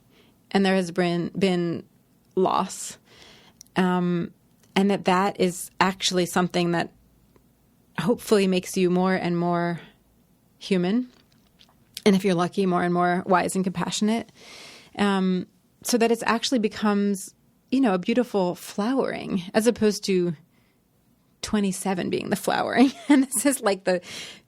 and there has been loss. And that is actually something that hopefully makes you more and more human. And if you're lucky, more and more wise and compassionate. So that it actually becomes, a beautiful flowering, as opposed to 27 being the flowering. And this is like the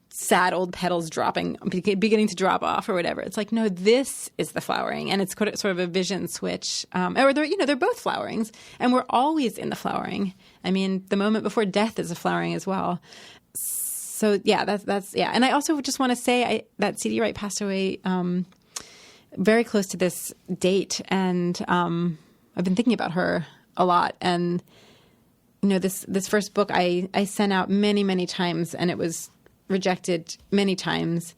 sad old petals beginning to drop off or whatever. It's like, no, this is the flowering. And it's sort of a vision switch. Or they're both flowerings, and we're always in the flowering. I mean, the moment before death is a flowering as well. So yeah, that's. And I also just want to say that C.D. Wright passed away very close to this date. And I've been thinking about her a lot. And, this first book I sent out many, many times, and it was rejected many times.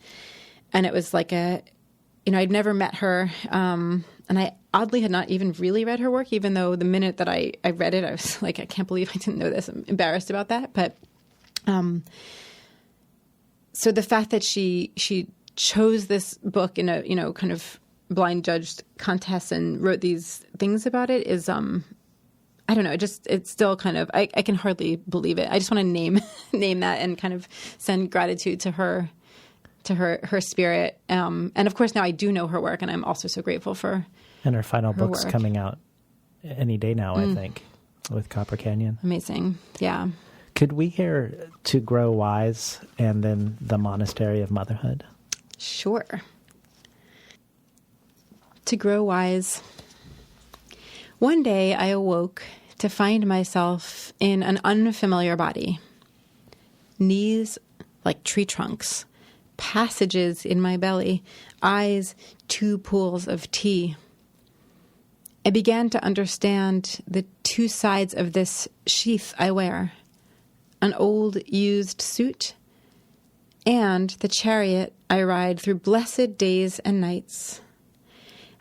And it was like I'd never met her. And I oddly had not even really read her work, even though the minute that I read it, I was like, I can't believe I didn't know this. I'm embarrassed about that. But, so the fact that she chose this book in a, kind of blind judged contest and wrote these things about it is, I don't know, it's still kind of, I can hardly believe it. I just want to name that and kind of send gratitude to her spirit. And of course now I do know her work, and I'm also so grateful for and her final her book's work. coming out any day now, I think, with Copper Canyon. Amazing. Yeah. Could we hear To Grow Wise and then The Monastery of Motherhood? Sure. To grow wise. One day I awoke to find myself in an unfamiliar body. Knees like tree trunks, passages in my belly, eyes 2 pools of tea. I began to understand the 2 sides of this sheath I wear, an old used suit and the chariot I ride through blessed days and nights.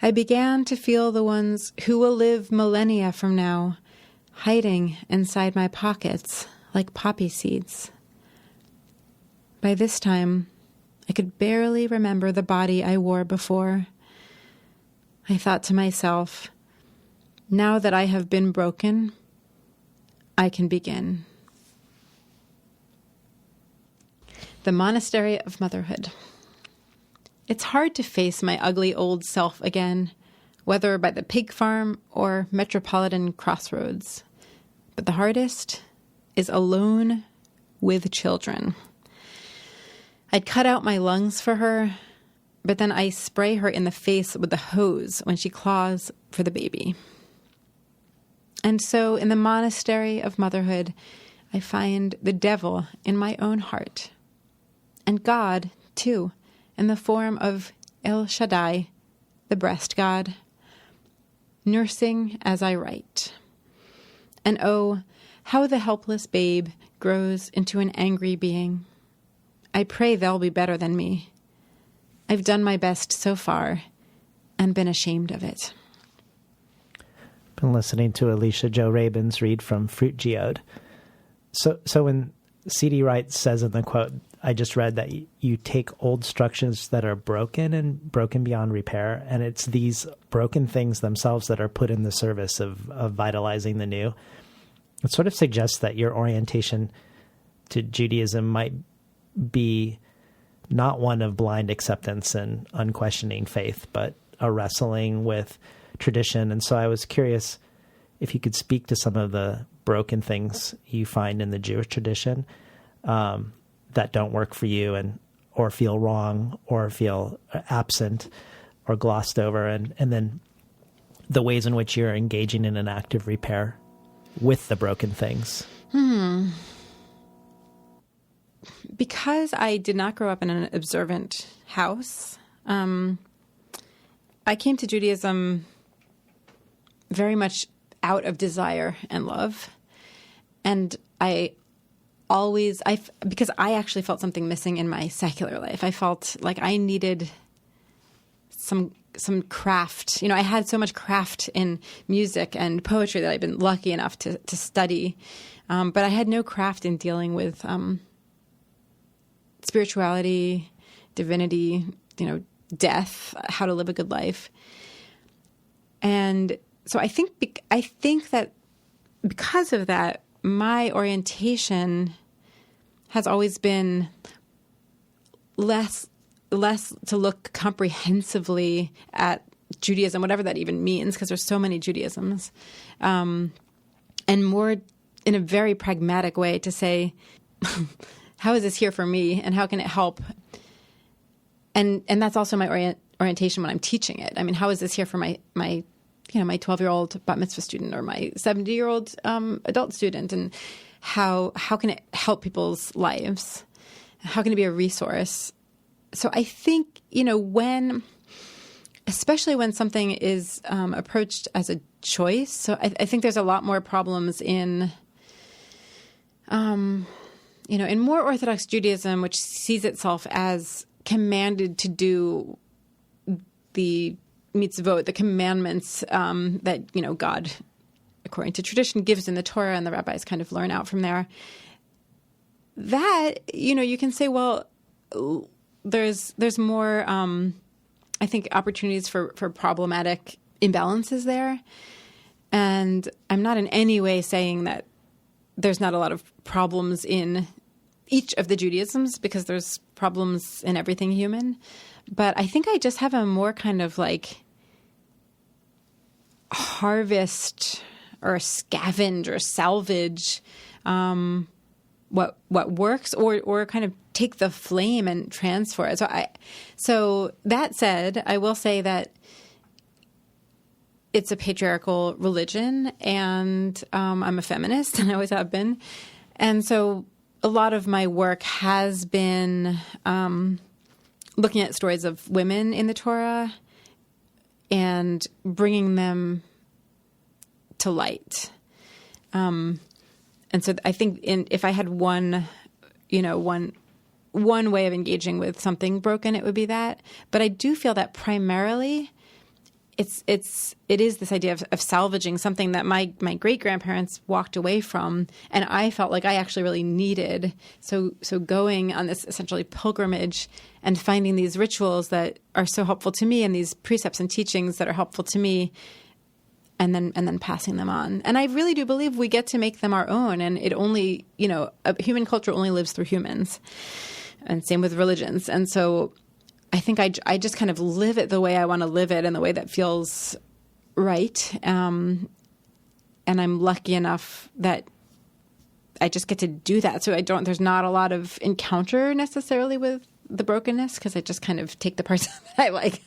I began to feel the ones who will live millennia from now, hiding inside my pockets like poppy seeds. By this time, I could barely remember the body I wore before. I thought to myself, now that I have been broken, I can begin. The Monastery of Motherhood. It's hard to face my ugly old self again, whether by the pig farm or metropolitan crossroads. But the hardest is alone with children. I'd cut out my lungs for her, but then I spray her in the face with the hose when she claws for the baby. And so in the Monastery of Motherhood, I find the devil in my own heart. And God, too, in the form of El Shaddai, the breast god, nursing as I write. And oh, how the helpless babe grows into an angry being. I pray they'll be better than me. I've done my best so far and been ashamed of it. Been listening to Alicia Jo Rabins read from Fruit Geode. So when C.D. Wright says in the quote I just read that you take old structures that are broken and broken beyond repair, and it's these broken things themselves that are put in the service of vitalizing the new. It sort of suggests that your orientation to Judaism might be not one of blind acceptance and unquestioning faith, but a wrestling with tradition. And so I was curious if you could speak to some of the broken things you find in the Jewish tradition that don't work for you, and or feel wrong or feel absent or glossed over, and then the ways in which you're engaging in an active repair with the broken things. Because I did not grow up in an observant house, I came to Judaism very much out of desire and love. And because I actually felt something missing in my secular life. I felt like I needed some craft. I had so much craft in music and poetry that I'd been lucky enough to study. But I had no craft in dealing with spirituality, divinity, death, how to live a good life. And so I think that because of that, my orientation has always been less to look comprehensively at Judaism, whatever that even means, because there's so many Judaisms, and more in a very pragmatic way to say, how is this here for me, and how can it help? And that's also my orientation when I'm teaching it. I mean, how is this here for my 12-year-old bat mitzvah student or my 70-year-old adult student, and how can it help people's lives? How can it be a resource? So I think, especially when something is approached as a choice, so I think there's a lot more problems in more Orthodox Judaism, which sees itself as commanded to do the mitzvot, the commandments that, God, according to tradition, gives in the Torah, and the rabbis kind of learn out from there. That, you can say, well, there's more, I think, opportunities for problematic imbalances there. And I'm not in any way saying that there's not a lot of problems in each of the Judaisms, because there's problems in everything human. But I think I just have a more kind of like harvest or scavenge or salvage what works, or kind of take the flame and transfer it. So that said, I will say that it's a patriarchal religion, and I'm a feminist, and I always have been. And so a lot of my work has been looking at stories of women in the Torah and bringing them to light. And so I think if I had one way of engaging with something broken, it would be that. But I do feel that primarily it is this idea of salvaging something that my great-grandparents walked away from, and I felt like I actually really needed. So going on this essentially pilgrimage and finding these rituals that are so helpful to me and these precepts and teachings that are helpful to me, and then passing them on. And I really do believe we get to make them our own, and it only, a human culture only lives through humans, and same with religions. And so I think I just kind of live it the way I want to live it in the way that feels right. And I'm lucky enough that I just get to do that. So there's not a lot of encounter necessarily with the brokenness, because I just kind of take the parts that I like.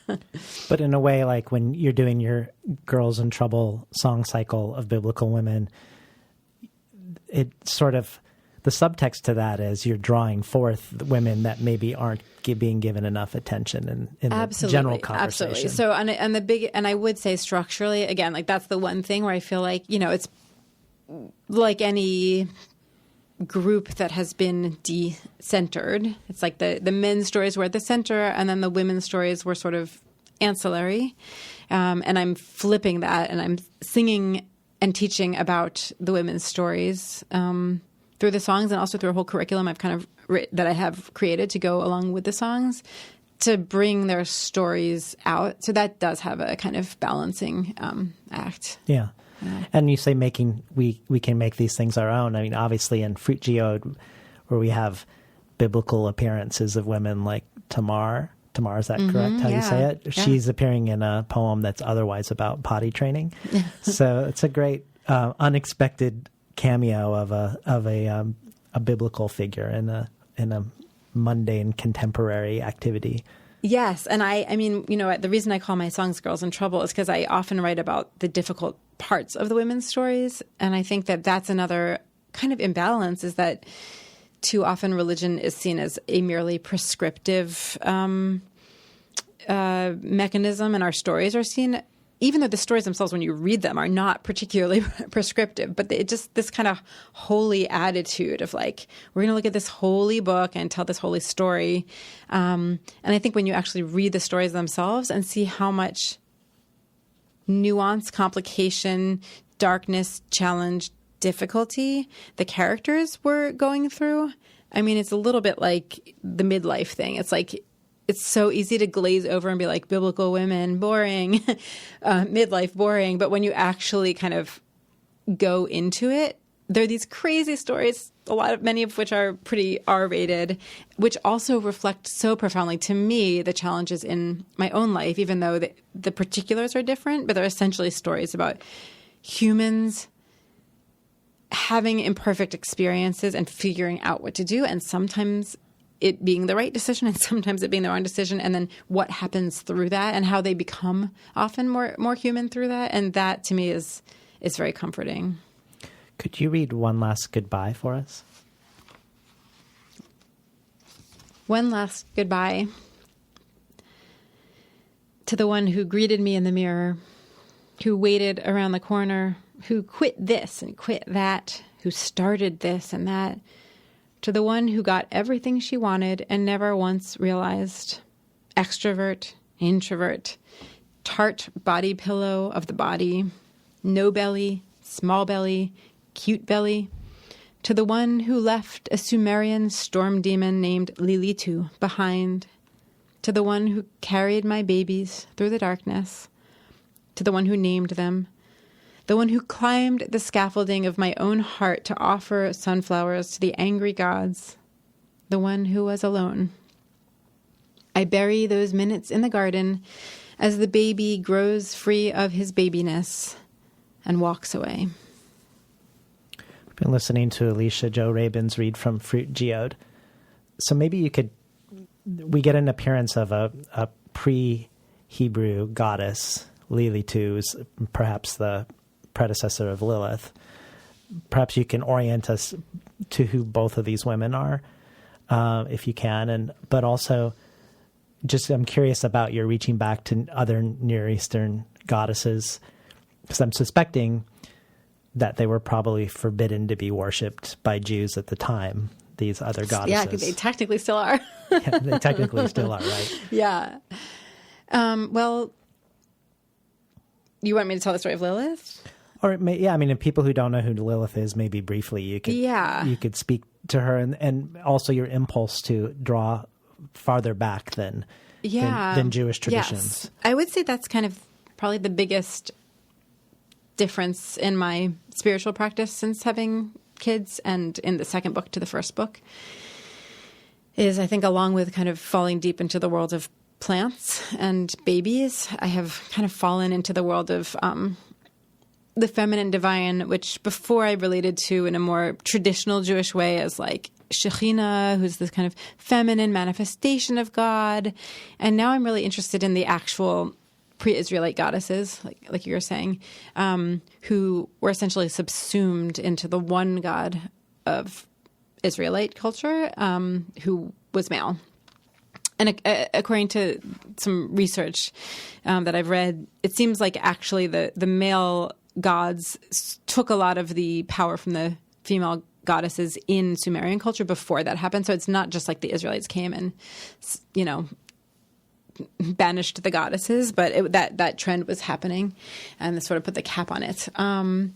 But in a way, like when you're doing your Girls in Trouble song cycle of biblical women, it sort of, the subtext to that is you're drawing forth women that maybe aren't being given enough attention in the general conversation. Absolutely. So, and I would say structurally, again, like that's the one thing where I feel like, it's like any group that has been de-centered. It's like the men's stories were at the center, and then the women's stories were sort of ancillary. And I'm flipping that, and I'm singing and teaching about the women's stories through the songs, and also through a whole curriculum I've kind of that I have created to go along with the songs, to bring their stories out. So that does have a kind of balancing act. Yeah. And you say we can make these things our own. I mean, obviously in Fruit Geode, where we have biblical appearances of women like Tamar, is that correct? How you say it? Yeah. She's appearing in a poem that's otherwise about potty training. So it's a great unexpected cameo of a biblical figure in a mundane contemporary activity. Yes. And I mean, the reason I call my songs Girls in Trouble is because I often write about the difficult parts of the women's stories. And I think that that's another kind of imbalance, is that too often religion is seen as a merely prescriptive mechanism, and our stories are seen, even though the stories themselves, when you read them, are not particularly prescriptive, but it just this kind of holy attitude of like, we're going to look at this holy book and tell this holy story. And I think when you actually read the stories themselves and see how much nuance, complication, darkness, challenge, difficulty the characters were going through, I mean, it's a little bit like the midlife thing. It's like, it's so easy to glaze over and be like, biblical women, boring, midlife, boring. But when you actually kind of go into it, there are these crazy stories, many of which are pretty R-rated, which also reflect so profoundly to me the challenges in my own life, even though the particulars are different. But they're essentially stories about humans having imperfect experiences and figuring out what to do, and sometimes it being the right decision and sometimes it being the wrong decision, and then what happens through that and how they become often more human through that. And that to me is very comforting. Could you read one last goodbye for us? One last goodbye to the one who greeted me in the mirror, who waited around the corner, who quit this and quit that, who started this and that, to the one who got everything she wanted and never once realized. Extrovert, introvert, tart body pillow of the body, no belly, small belly, cute belly, to the one who left a Sumerian storm demon named Lilitu behind, to the one who carried my babies through the darkness, to the one who named them, the one who climbed the scaffolding of my own heart to offer sunflowers to the angry gods, the one who was alone. I bury those minutes in the garden as the baby grows free of his babiness and walks away. We've been listening to Alicia Rabins read from Fruit Geode. So maybe we get an appearance of a pre-Hebrew goddess, Lilitu, perhaps the predecessor of Lilith. Perhaps you can orient us to who both of these women are, if you can, but also I'm curious about your reaching back to other Near Eastern goddesses, because I'm suspecting that they were probably forbidden to be worshipped by Jews at the time, these other goddesses. Yeah, they technically still are. Yeah, they technically still are, right? Yeah. Well, you want me to tell the story of Lilith? Or and people who don't know who Lilith is, maybe briefly you could speak to her, and also your impulse to draw farther back than Jewish traditions. Yes. I would say that's kind of probably the biggest difference in my spiritual practice since having kids, and in the second book to the first book, is I think along with kind of falling deep into the world of plants and babies, I have kind of fallen into the world of the feminine divine, which before I related to in a more traditional Jewish way as like Shekhinah, who's this kind of feminine manifestation of God. And now I'm really interested in the actual pre-Israelite goddesses, like you were saying, who were essentially subsumed into the one God of Israelite culture, who was male. And according to some research that I've read, it seems like actually the male gods took a lot of the power from the female goddesses in Sumerian culture before that happened. So it's not just like the Israelites came and, banished the goddesses, but that trend was happening, and this sort of put the cap on it. And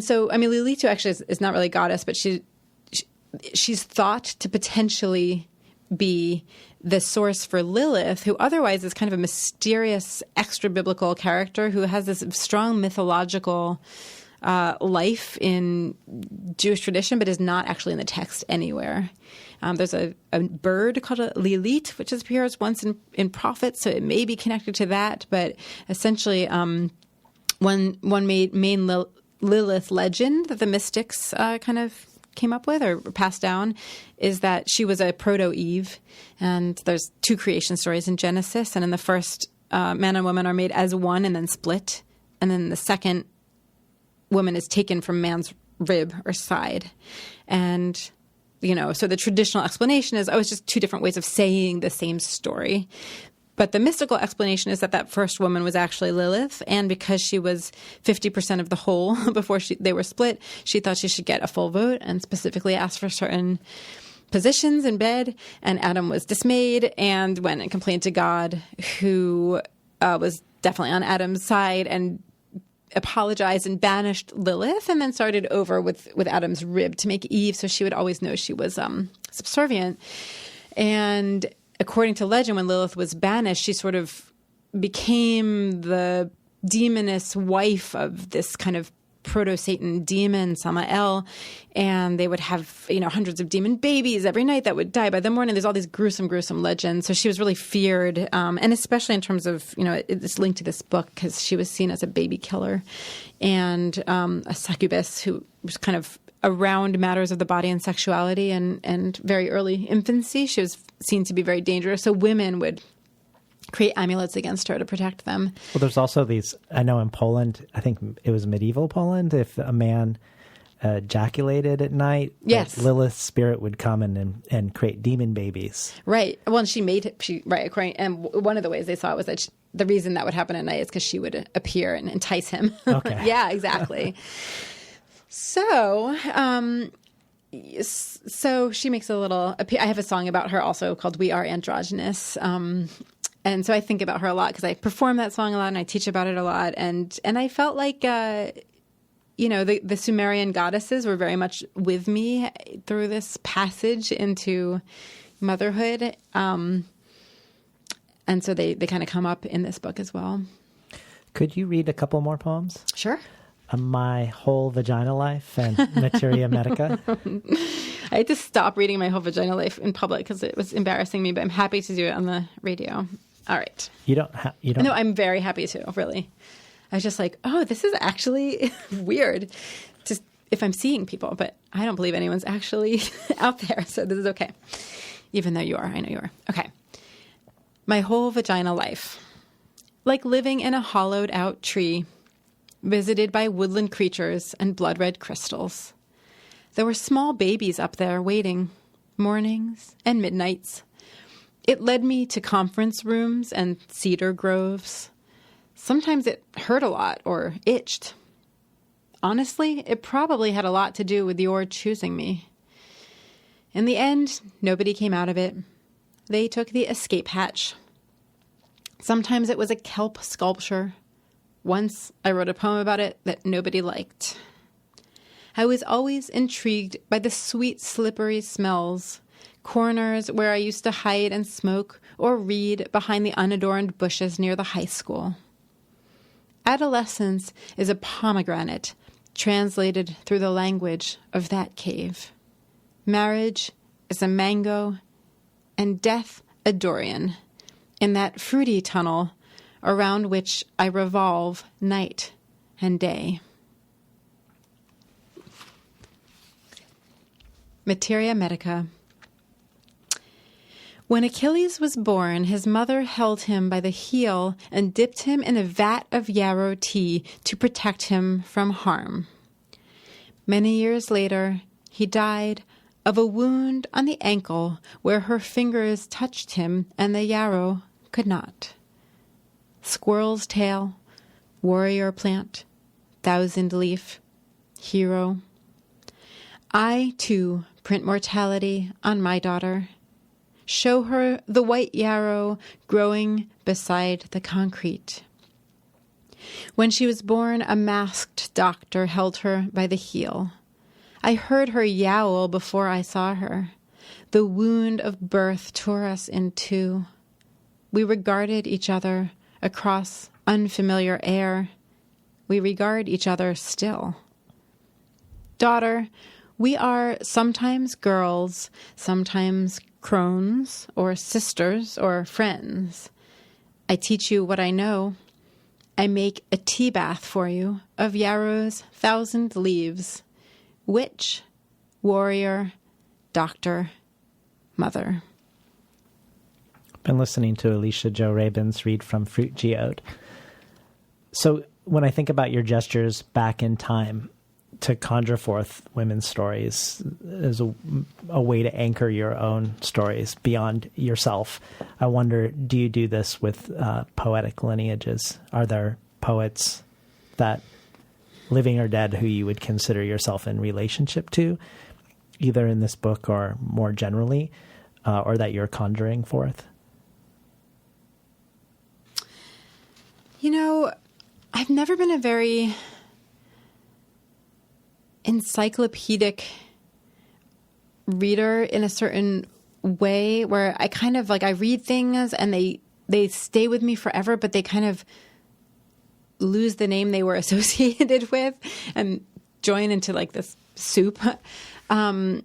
so, Lilitu actually is not really a goddess, but she's thought to potentially be the source for Lilith, who otherwise is kind of a mysterious extra-biblical character who has this strong mythological life in Jewish tradition, but is not actually in the text anywhere. There's a bird called a lilit, which appears once in prophets, so it may be connected to that. But essentially, one main Lilith legend that the mystics kind of came up with or passed down is that she was a proto-Eve. And there's two creation stories in Genesis. And in the first, man and woman are made as one and then split. And then the second, woman is taken from man's rib or side. And, so the traditional explanation is, it's just two different ways of saying the same story. But the mystical explanation is that first woman was actually Lilith, and because she was 50% of the whole before they were split, she thought she should get a full vote and specifically asked for certain positions in bed, and Adam was dismayed and went and complained to God, who was definitely on Adam's side, and apologized and banished Lilith, and then started over with Adam's rib to make Eve so she would always know she was subservient. And according to legend, when Lilith was banished, she sort of became the demoness wife of this kind of proto-Satan demon, Samael, and they would have, hundreds of demon babies every night that would die by the morning. There's all these gruesome legends. So she was really feared, and especially in terms of, it's linked to this book because she was seen as a baby killer and a succubus who was kind of around matters of the body and sexuality and very early infancy. She was seen to be very dangerous. So women would create amulets against her to protect them. Well, there's also these, I know in Poland, I think it was medieval Poland, if a man ejaculated at night, yes, Lilith's spirit would come and create demon babies. Right. Well, and and one of the ways they saw it was that the reason that would happen at night is because she would appear and entice him. Okay. Yeah, exactly. So she makes a little. I have a song about her also called "We Are Androgynous," and so I think about her a lot because I perform that song a lot and I teach about it a lot. And I felt like the Sumerian goddesses were very much with me through this passage into motherhood, and so they kind of come up in this book as well. Could you read a couple more poems? Sure. My Whole Vagina Life and Materia Medica. I had to stop reading My Whole Vagina Life in public because it was embarrassing me, but I'm happy to do it on the radio. All right. You don't. No, I'm very happy to, really. I was just like, oh, this is actually weird just if I'm seeing people, but I don't believe anyone's actually out there, so this is okay. Even though you are. I know you are. Okay. My Whole Vagina Life. Like living in a hollowed out tree, visited by woodland creatures and blood-red crystals. There were small babies up there waiting, mornings and midnights. It led me to conference rooms and cedar groves. Sometimes it hurt a lot or itched. Honestly, it probably had a lot to do with your choosing me. In the end, nobody came out of it. They took the escape hatch. Sometimes it was a kelp sculpture. Once I wrote a poem about it that nobody liked. I was always intrigued by the sweet, slippery smells, corners where I used to hide and smoke or read behind the unadorned bushes near the high school. Adolescence is a pomegranate translated through the language of that cave. Marriage is a mango, and death a durian, in that fruity tunnel around which I revolve night and day. Materia Medica. When Achilles was born, his mother held him by the heel and dipped him in a vat of yarrow tea to protect him from harm. Many years later, he died of a wound on the ankle where her fingers touched him and the yarrow could not. Squirrel's tail, warrior plant, thousand leaf, hero. I, too, print mortality on my daughter. Show her the white yarrow growing beside the concrete. When she was born, a masked doctor held her by the heel. I heard her yowl before I saw her. The wound of birth tore us in two. We regarded each other across unfamiliar air. We regard each other still. Daughter, we are sometimes girls, sometimes crones, or sisters, or friends. I teach you what I know. I make a tea bath for you of yarrow's 1,000 leaves. Witch, warrior, doctor, mother. Been listening to Alicia Jo Rabins read from Fruit Geode. So when I think about your gestures back in time to conjure forth women's stories as a way to anchor your own stories beyond yourself, I wonder, do you do this with poetic lineages? Are there poets that, living or dead, who you would consider yourself in relationship to, either in this book or more generally, or that you're conjuring forth? You know, I've never been a very encyclopedic reader in a certain way where I kind of I read things and they stay with me forever, but they kind of lose the name they were associated with and join into this soup. I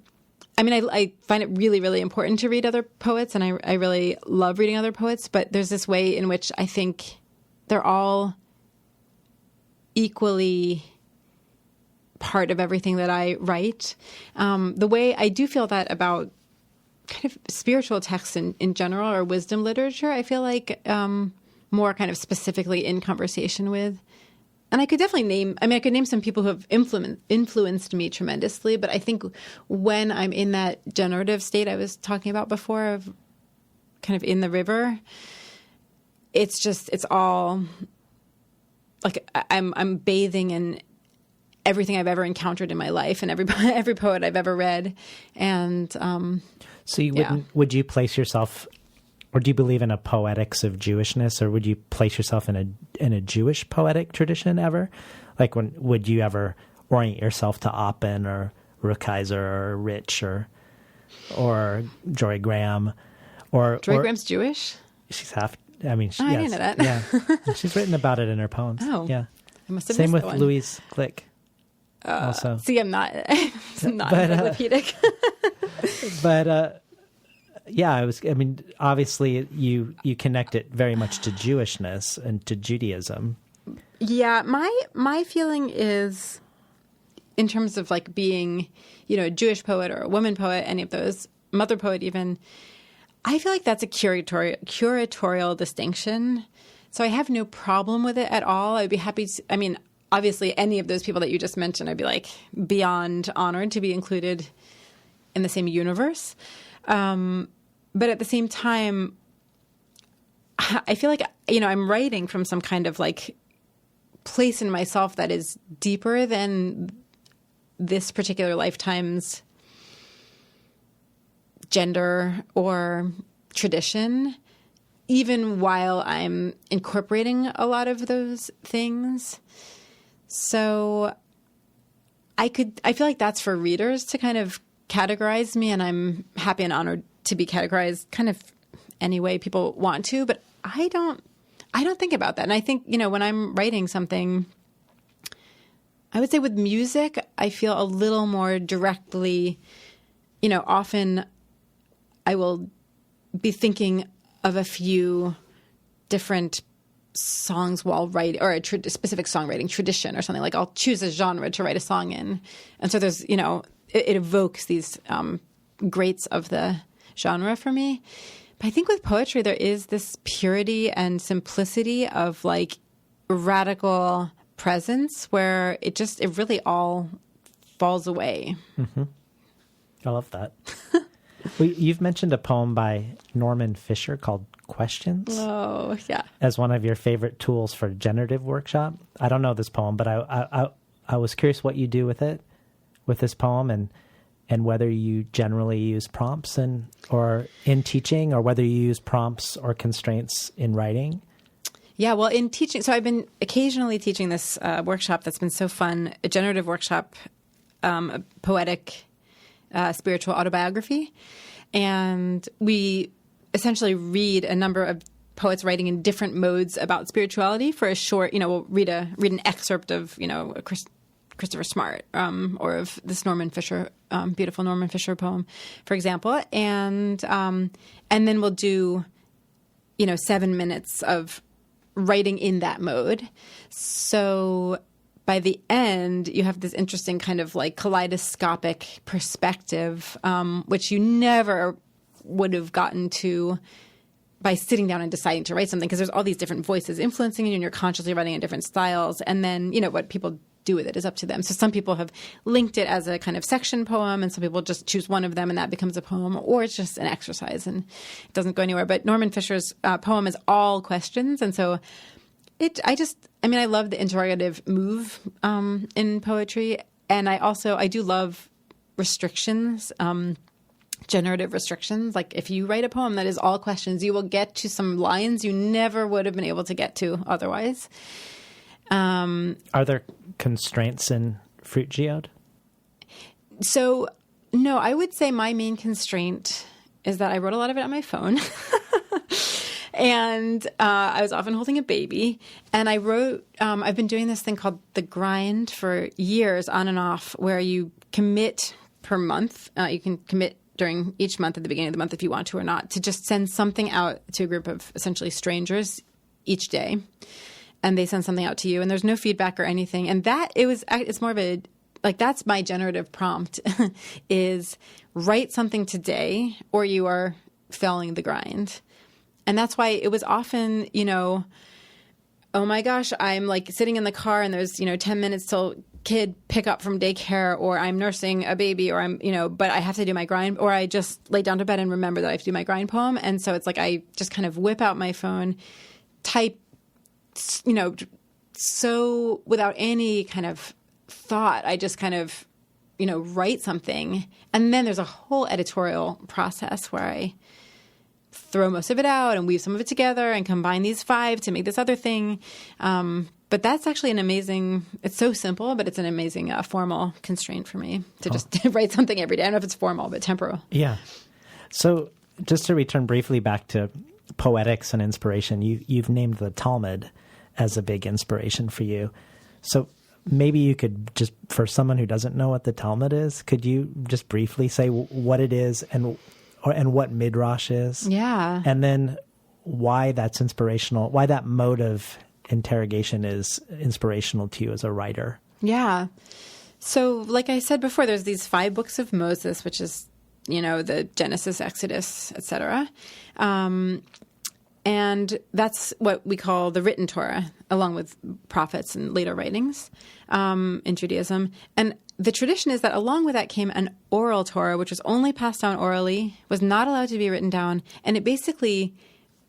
find it really, really important to read other poets, and I really love reading other poets, but there's this way in which I think they're all equally part of everything that I write. The way I do feel that about kind of spiritual texts in general, or wisdom literature, I feel like more kind of specifically in conversation with. And I could definitely I could name some people who have influenced me tremendously, but I think when I'm in that generative state I was talking about before of kind of in the river, it's all like I'm bathing in everything I've ever encountered in my life and every poet I've ever read. And so would you place yourself, or do you believe in a poetics of Jewishness, or would you place yourself in a Jewish poetic tradition ever? Like would you ever orient yourself to Oppen or Rukeyser or Rich or Joy Graham? Joy Graham's Jewish? She's half. I mean, I didn't know that. Yeah, she's written about it in her poems. Oh, yeah. I must have Same missed with that one. Louise Glick. Also, see, I'm not encyclopedic. But yeah, obviously you connect it very much to Jewishness and to Judaism. Yeah, my feeling is, in terms of being, a Jewish poet or a woman poet, any of those, mother poet even, I feel like that's a curatorial distinction. So I have no problem with it at all. I'd be happy to, obviously any of those people that you just mentioned, I'd be beyond honored to be included in the same universe. but at the same time, I feel like, I'm writing from some kind of like place in myself that is deeper than this particular lifetime's gender or tradition, even while I'm incorporating a lot of those things. So I feel like that's for readers to kind of categorize me, and I'm happy and honored to be categorized kind of any way people want to, but I don't think about that. And I think, when I'm writing something, I would say with music, I feel a little more directly, often I will be thinking of a few different songs while writing, or a specific songwriting tradition or something. Like I'll choose a genre to write a song in. And so there's, it evokes these greats of the genre for me. But I think with poetry, there is this purity and simplicity of like radical presence where it really all falls away. Mm-hmm. I love that. Well, you've mentioned a poem by Norman Fisher called Questions. Oh, yeah. As one of your favorite tools for generative workshop. I don't know this poem, but I was curious what you do with it, with this poem, and whether you generally use prompts or in teaching, or whether you use prompts or constraints in writing. Yeah, well, in teaching, so I've been occasionally teaching this workshop that's been so fun, a generative workshop, a poetic spiritual autobiography. And we essentially read a number of poets writing in different modes about spirituality for a short, we'll read an excerpt of, Christopher Smart, or of this Norman Fisher, beautiful Norman Fisher poem, for example. And then we'll do, 7 minutes of writing in that mode. So by the end, you have this interesting kind of like kaleidoscopic perspective, which you never would have gotten to by sitting down and deciding to write something, because there's all these different voices influencing you, and you're consciously writing in different styles. And then, what people do with it is up to them. So some people have linked it as a kind of section poem, and some people just choose one of them and that becomes a poem, or it's just an exercise and it doesn't go anywhere. But Norman Fisher's poem is all questions. And so I love the interrogative move in poetry. And I do love restrictions, generative restrictions. Like if you write a poem that is all questions, you will get to some lines you never would have been able to get to otherwise. Are there constraints in Fruit Geode? So, no, I would say my main constraint is that I wrote a lot of it on my phone. And I was often holding a baby. And I wrote, I've been doing this thing called the grind for years, on and off, where you commit per month. You can commit during each month at the beginning of the month if you want to or not, to just send something out to a group of essentially strangers each day. And they send something out to you, and there's no feedback or anything. And it's more of a, like, that's my generative prompt is write something today or you are failing the grind. And that's why it was often, oh my gosh, I'm like sitting in the car and there's, 10 minutes till kid pick up from daycare, or I'm nursing a baby, or I'm, but I have to do my grind, or I just lay down to bed and remember that I have to do my grind poem. And so it's like I just kind of whip out my phone, type, so without any kind of thought, I just kind of, write something. And then there's a whole editorial process where I throw most of it out and weave some of it together and combine these 5 to make this other thing. But that's actually it's so simple, but it's an amazing formal constraint for me to just write something every day. I don't know if it's formal, but temporal. Yeah. So just to return briefly back to poetics and inspiration, you've named the Talmud as a big inspiration for you. So maybe you could just, for someone who doesn't know what the Talmud is, could you just briefly say what it is and what Midrash is? Yeah. And then why that's inspirational, why that mode of interrogation is inspirational to you as a writer. Yeah. So like I said before, there's these 5 books of Moses, which is, the Genesis, Exodus, etc. And that's what we call the written Torah, along with prophets and later writings in Judaism. And the tradition is that along with that came an oral Torah, which was only passed down orally, was not allowed to be written down. And it basically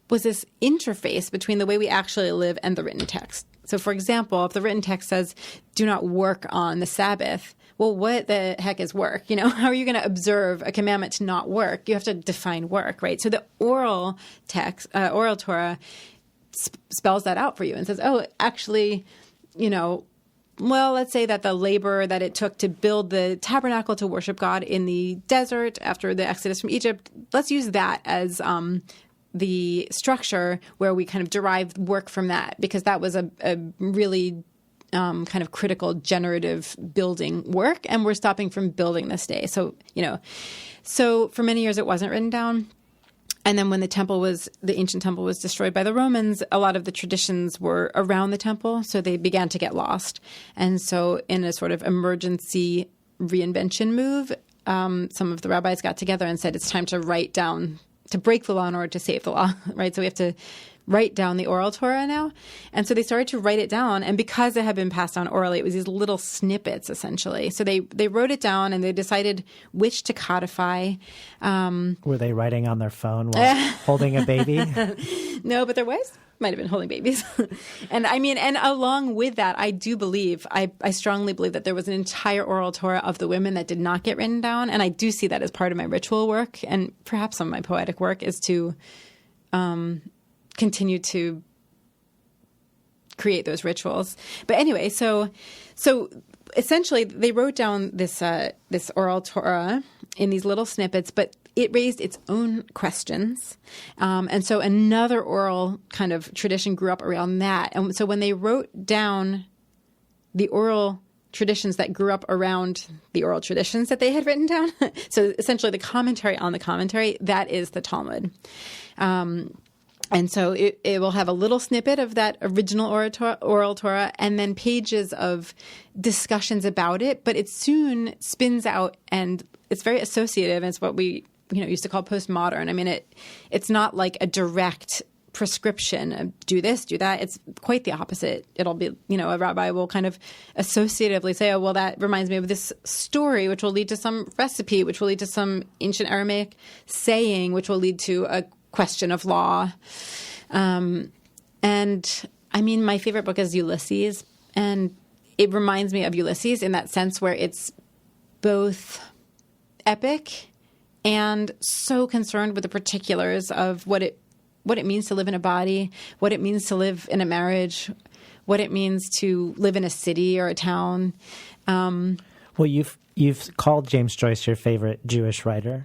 was this interface between the way we actually live and the written text. So, for example, if the written text says, do not work on the Sabbath, well, what the heck is work? How are you going to observe a commandment to not work? You have to define work, right? So the oral text, oral Torah spells that out for you and says, oh, actually, well, let's say that the labor that it took to build the tabernacle to worship God in the desert after the Exodus from Egypt, let's use that as the structure where we kind of derived work from that, because that was a really kind of critical generative building work, and we're stopping from building this day. So, so for many years it wasn't written down. And then when the ancient temple was destroyed by the Romans, a lot of the traditions were around the temple, so they began to get lost. And so in a sort of emergency reinvention move, some of the rabbis got together and said, it's time to write down, to break the law in order to save the law, right? So we have to write down the oral Torah now. And so they started to write it down. And because it had been passed down orally, it was these little snippets, essentially. So they wrote it down and they decided which to codify. Were they writing on their phone while holding a baby? No, but their wives might have been holding babies. And along with that, I do believe, I strongly believe that there was an entire oral Torah of the women that did not get written down. And I do see that as part of my ritual work. And perhaps some of my poetic work is to continue to create those rituals. But anyway, so essentially they wrote down this oral Torah in these little snippets, but it raised its own questions. And so another oral kind of tradition grew up around that. And so when they wrote down the oral traditions that grew up around the oral traditions that they had written down, so essentially the commentary on the commentary, that is the Talmud. And so it will have a little snippet of that original oral Torah and then pages of discussions about it. But it soon spins out, and it's very associative. And it's what we used to call postmodern. I mean, it's not like a direct prescription of do this, do that. It's quite the opposite. It'll be, a rabbi will kind of associatively say, oh, well, that reminds me of this story, which will lead to some recipe, which will lead to some ancient Aramaic saying, which will lead to a question of law. And I mean, my favorite book is Ulysses, and it reminds me of Ulysses in that sense where it's both epic and so concerned with the particulars of what it means to live in a body, what it means to live in a marriage, what it means to live in a city or a town. Well, you've called James Joyce your favorite Jewish writer.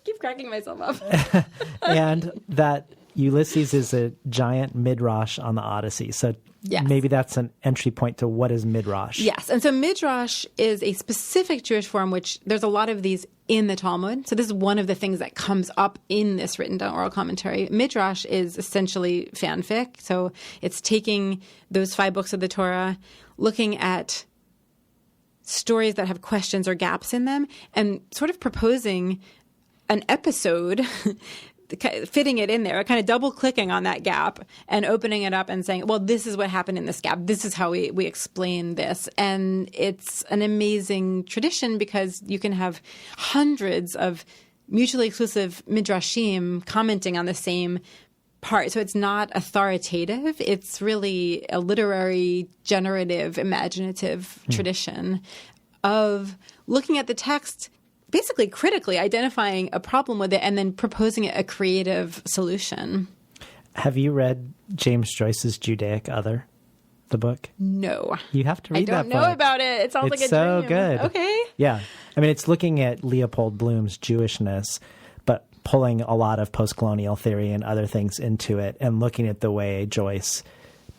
Keep cracking myself up. And that Ulysses is a giant midrash on the Odyssey. So yes. Maybe that's an entry point to what is midrash. Yes. And so midrash is a specific Jewish form, which there's a lot of these in the Talmud. So this is one of the things that comes up in this written down oral commentary. Midrash is essentially fanfic. So it's taking those 5 books of the Torah, looking at stories that have questions or gaps in them, and sort of proposing an episode, fitting it in there, kind of double clicking on that gap and opening it up and saying, well, this is what happened in this gap. This is how we explain this. And it's an amazing tradition because you can have hundreds of mutually exclusive midrashim commenting on the same part. So it's not authoritative. It's really a literary, generative, imaginative tradition of looking at the text, basically critically identifying a problem with it and then proposing a creative solution. Have you read James Joyce's Judaic Other, the book? No. You have to read that book. I don't know about it. It sounds like a so dream. Good. Okay. Yeah. I mean, it's looking at Leopold Bloom's Jewishness, but pulling a lot of post-colonial theory and other things into it and looking at the way Joyce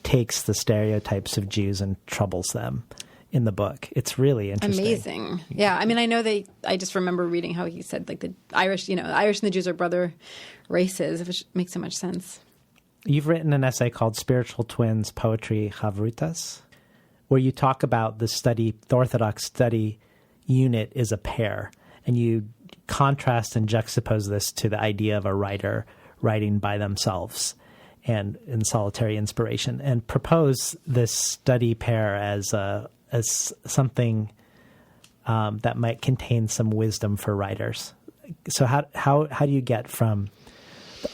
takes the stereotypes of Jews and troubles them in the book. It's really interesting. Amazing. Yeah. I mean, I know I just remember reading how he said like the Irish, the Irish and the Jews are brother races, which makes so much sense. You've written an essay called Spiritual Twins, Poetry Havrutas, where you talk about the Orthodox study unit is a pair, and you contrast and juxtapose this to the idea of a writer writing by themselves and in solitary inspiration, and propose this study pair as something that might contain some wisdom for writers. So how do you get from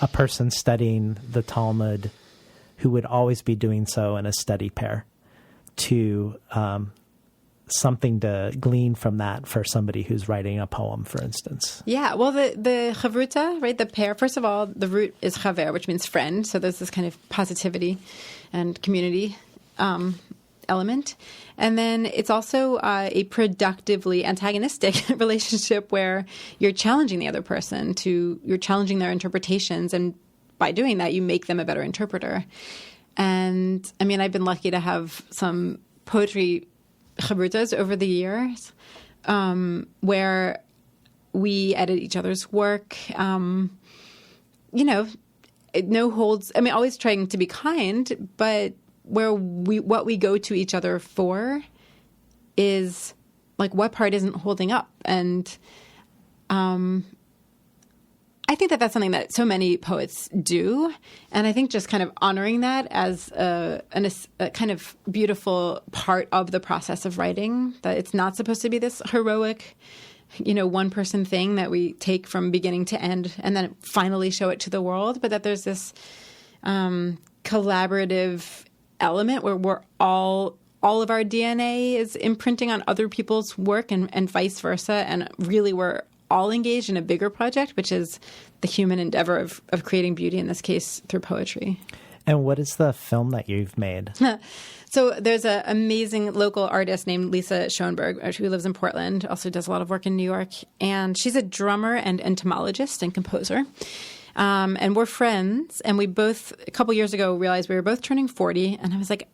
a person studying the Talmud who would always be doing so in a study pair to something to glean from that for somebody who's writing a poem, for instance? Yeah, well, the chavruta, right, the pair, first of all, the root is chaver, which means friend. So there's this kind of positivity and community element. And then it's also a productively antagonistic relationship where you're challenging the other person you're challenging their interpretations. And by doing that, you make them a better interpreter. And I mean, I've been lucky to have some poetry chavrutas over the years where we edit each other's work, no holds. I mean, always trying to be kind, but where what we go to each other for is like what part isn't holding up. And I think that that's something that so many poets do. And I think just kind of honoring that as a kind of beautiful part of the process of writing, that it's not supposed to be this heroic, one-person thing that we take from beginning to end and then finally show it to the world, but that there's this collaborative element where we're all of our DNA is imprinting on other people's work and vice versa. And really we're all engaged in a bigger project, which is the human endeavor of creating beauty, in this case, through poetry. And what is the film that you've made? So there's an amazing local artist named Lisa Schoenberg, who lives in Portland, also does a lot of work in New York. And she's a drummer and entomologist and composer. And we're friends. And we both, a couple years ago, realized we were both turning 40. And I was like,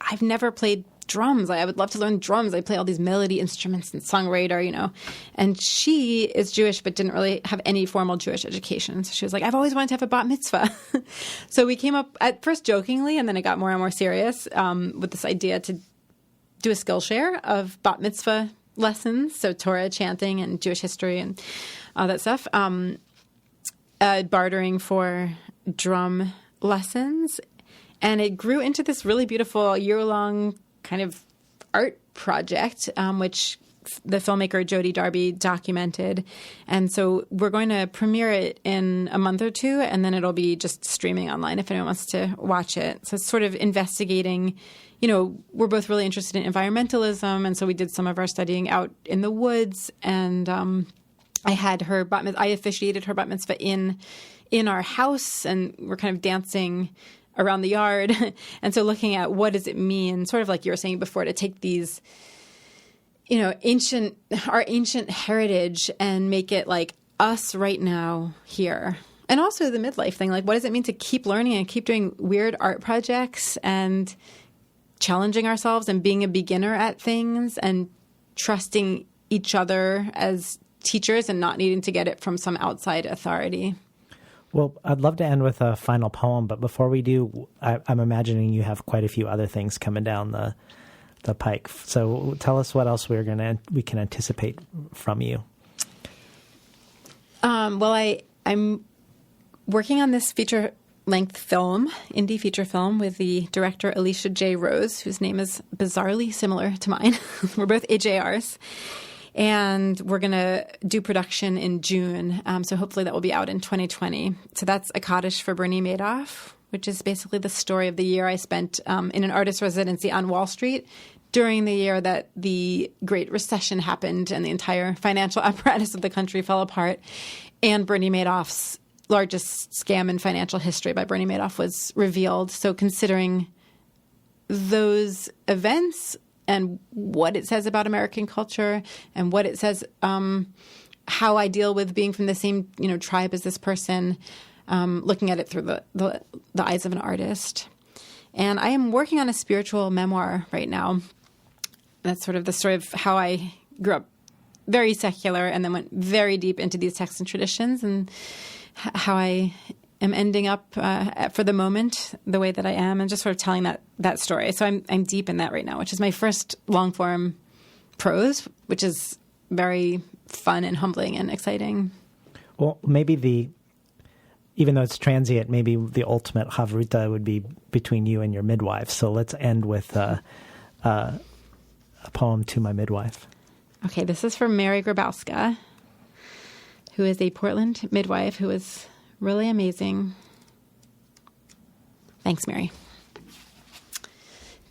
I've never played drums. I would love to learn drums. I play all these melody instruments and songwriter, And she is Jewish, but didn't really have any formal Jewish education. So she was like, I've always wanted to have a bat mitzvah. So we came up at first jokingly, and then it got more and more serious with this idea to do a Skillshare of bat mitzvah lessons. So Torah chanting and Jewish history and all that stuff. Bartering for drum lessons. And it grew into this really beautiful year-long kind of art project, which the filmmaker Jody Darby documented. And so we're going to premiere it in a month or two, and then it'll be just streaming online if anyone wants to watch it. So it's sort of investigating, we're both really interested in environmentalism, and so we did some of our studying out in the woods. And I had her I officiated her bat mitzvah in our house, and we're kind of dancing around the yard. And so looking at what does it mean, sort of like you were saying before, to take these, our ancient heritage and make it like us right now here. And also the midlife thing, like what does it mean to keep learning and keep doing weird art projects and challenging ourselves and being a beginner at things and trusting each other as teachers and not needing to get it from some outside authority. Well, I'd love to end with a final poem, but before we do, I'm imagining you have quite a few other things coming down the pike. So tell us what else we can anticipate from you. Well, I'm working on this feature-length film, indie feature film, with the director Alicia J. Rose, whose name is bizarrely similar to mine. We're both AJRs. And we're going to do production in June. So hopefully that will be out in 2020. So that's A Kaddish for Bernie Madoff, which is basically the story of the year I spent in an artist residency on Wall Street during the year that the Great Recession happened and the entire financial apparatus of the country fell apart. And Bernie Madoff's largest scam in financial history by Bernie Madoff was revealed. So considering those events and what it says about American culture and what it says, how I deal with being from the same, tribe as this person, looking at it through the eyes of an artist. And I am working on a spiritual memoir right now. That's sort of the story of how I grew up very secular and then went very deep into these texts and traditions, and how I am ending up for the moment the way that I am, and just sort of telling that story. So I'm deep in that right now, which is my first long form prose, which is very fun and humbling and exciting. Well, maybe even though it's transient, maybe the ultimate chavruta would be between you and your midwife. So let's end with a poem to my midwife. Okay, this is from Mary Grabowska, who is a Portland midwife who is really amazing. Thanks, Mary.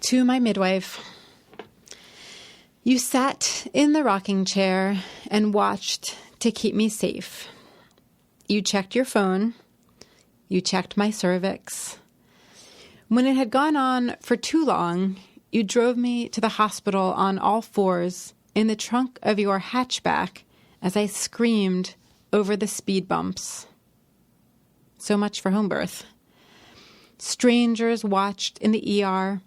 To my midwife, you sat in the rocking chair and watched to keep me safe. You checked your phone. You checked my cervix. When it had gone on for too long, you drove me to the hospital on all fours in the trunk of your hatchback as I screamed over the speed bumps. So much for home birth. Strangers watched in the ER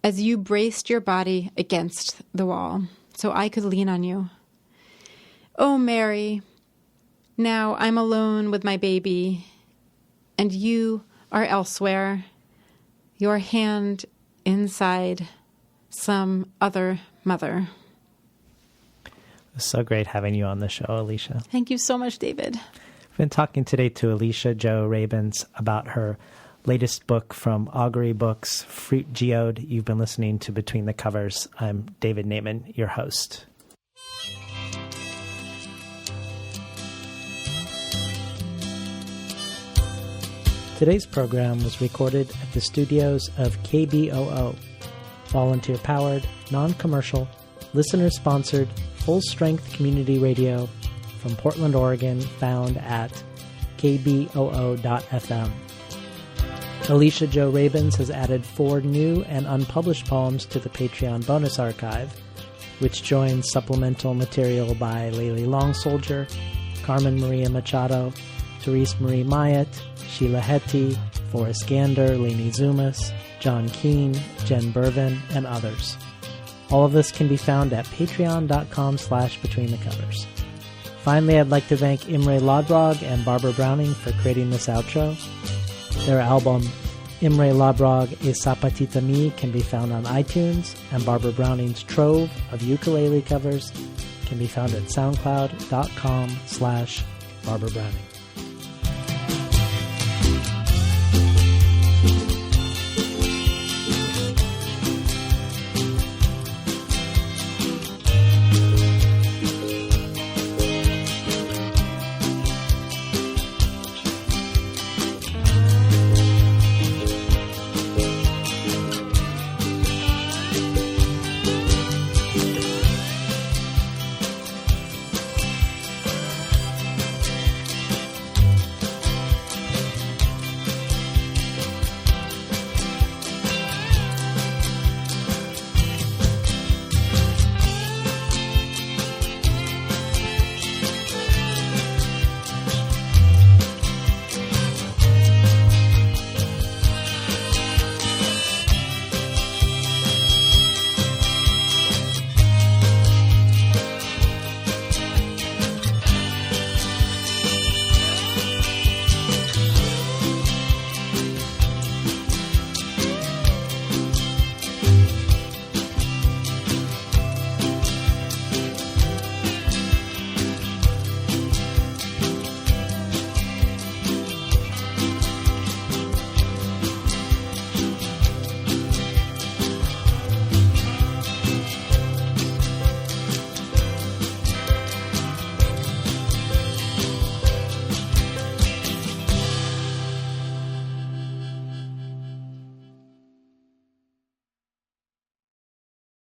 as you braced your body against the wall so I could lean on you. Oh, Mary, now I'm alone with my baby, and you are elsewhere, your hand inside some other mother. It's so great having you on the show, Alicia. Thank you so much, David. I've been talking today to Alicia Jo Rabins about her latest book from Augury Books, Fruit Geode. You've been listening to Between the Covers. I'm David Naiman, your host. Today's program was recorded at the studios of KBOO, volunteer-powered, non-commercial, listener-sponsored, full-strength community radio from Portland, Oregon, found at kboo.fm. Alicia Jo Rabins has added 4 new and unpublished poems to the Patreon bonus archive, which joins supplemental material by Layli Longsoldier, Carmen Maria Machado, Therese Marie Myatt, Sheila Hetty, Forrest Gander, Lainey Zumas, John Keane, Jen Bervin, and others. All of this can be found at patreon.com/betweenthecovers. Finally, I'd like to thank Imre Lodbrog and Barbara Browning for creating this outro. Their album, Imre Lodbrog E Sapatita Mi, can be found on iTunes, and Barbara Browning's trove of ukulele covers can be found at soundcloud.com/Barbara Browning.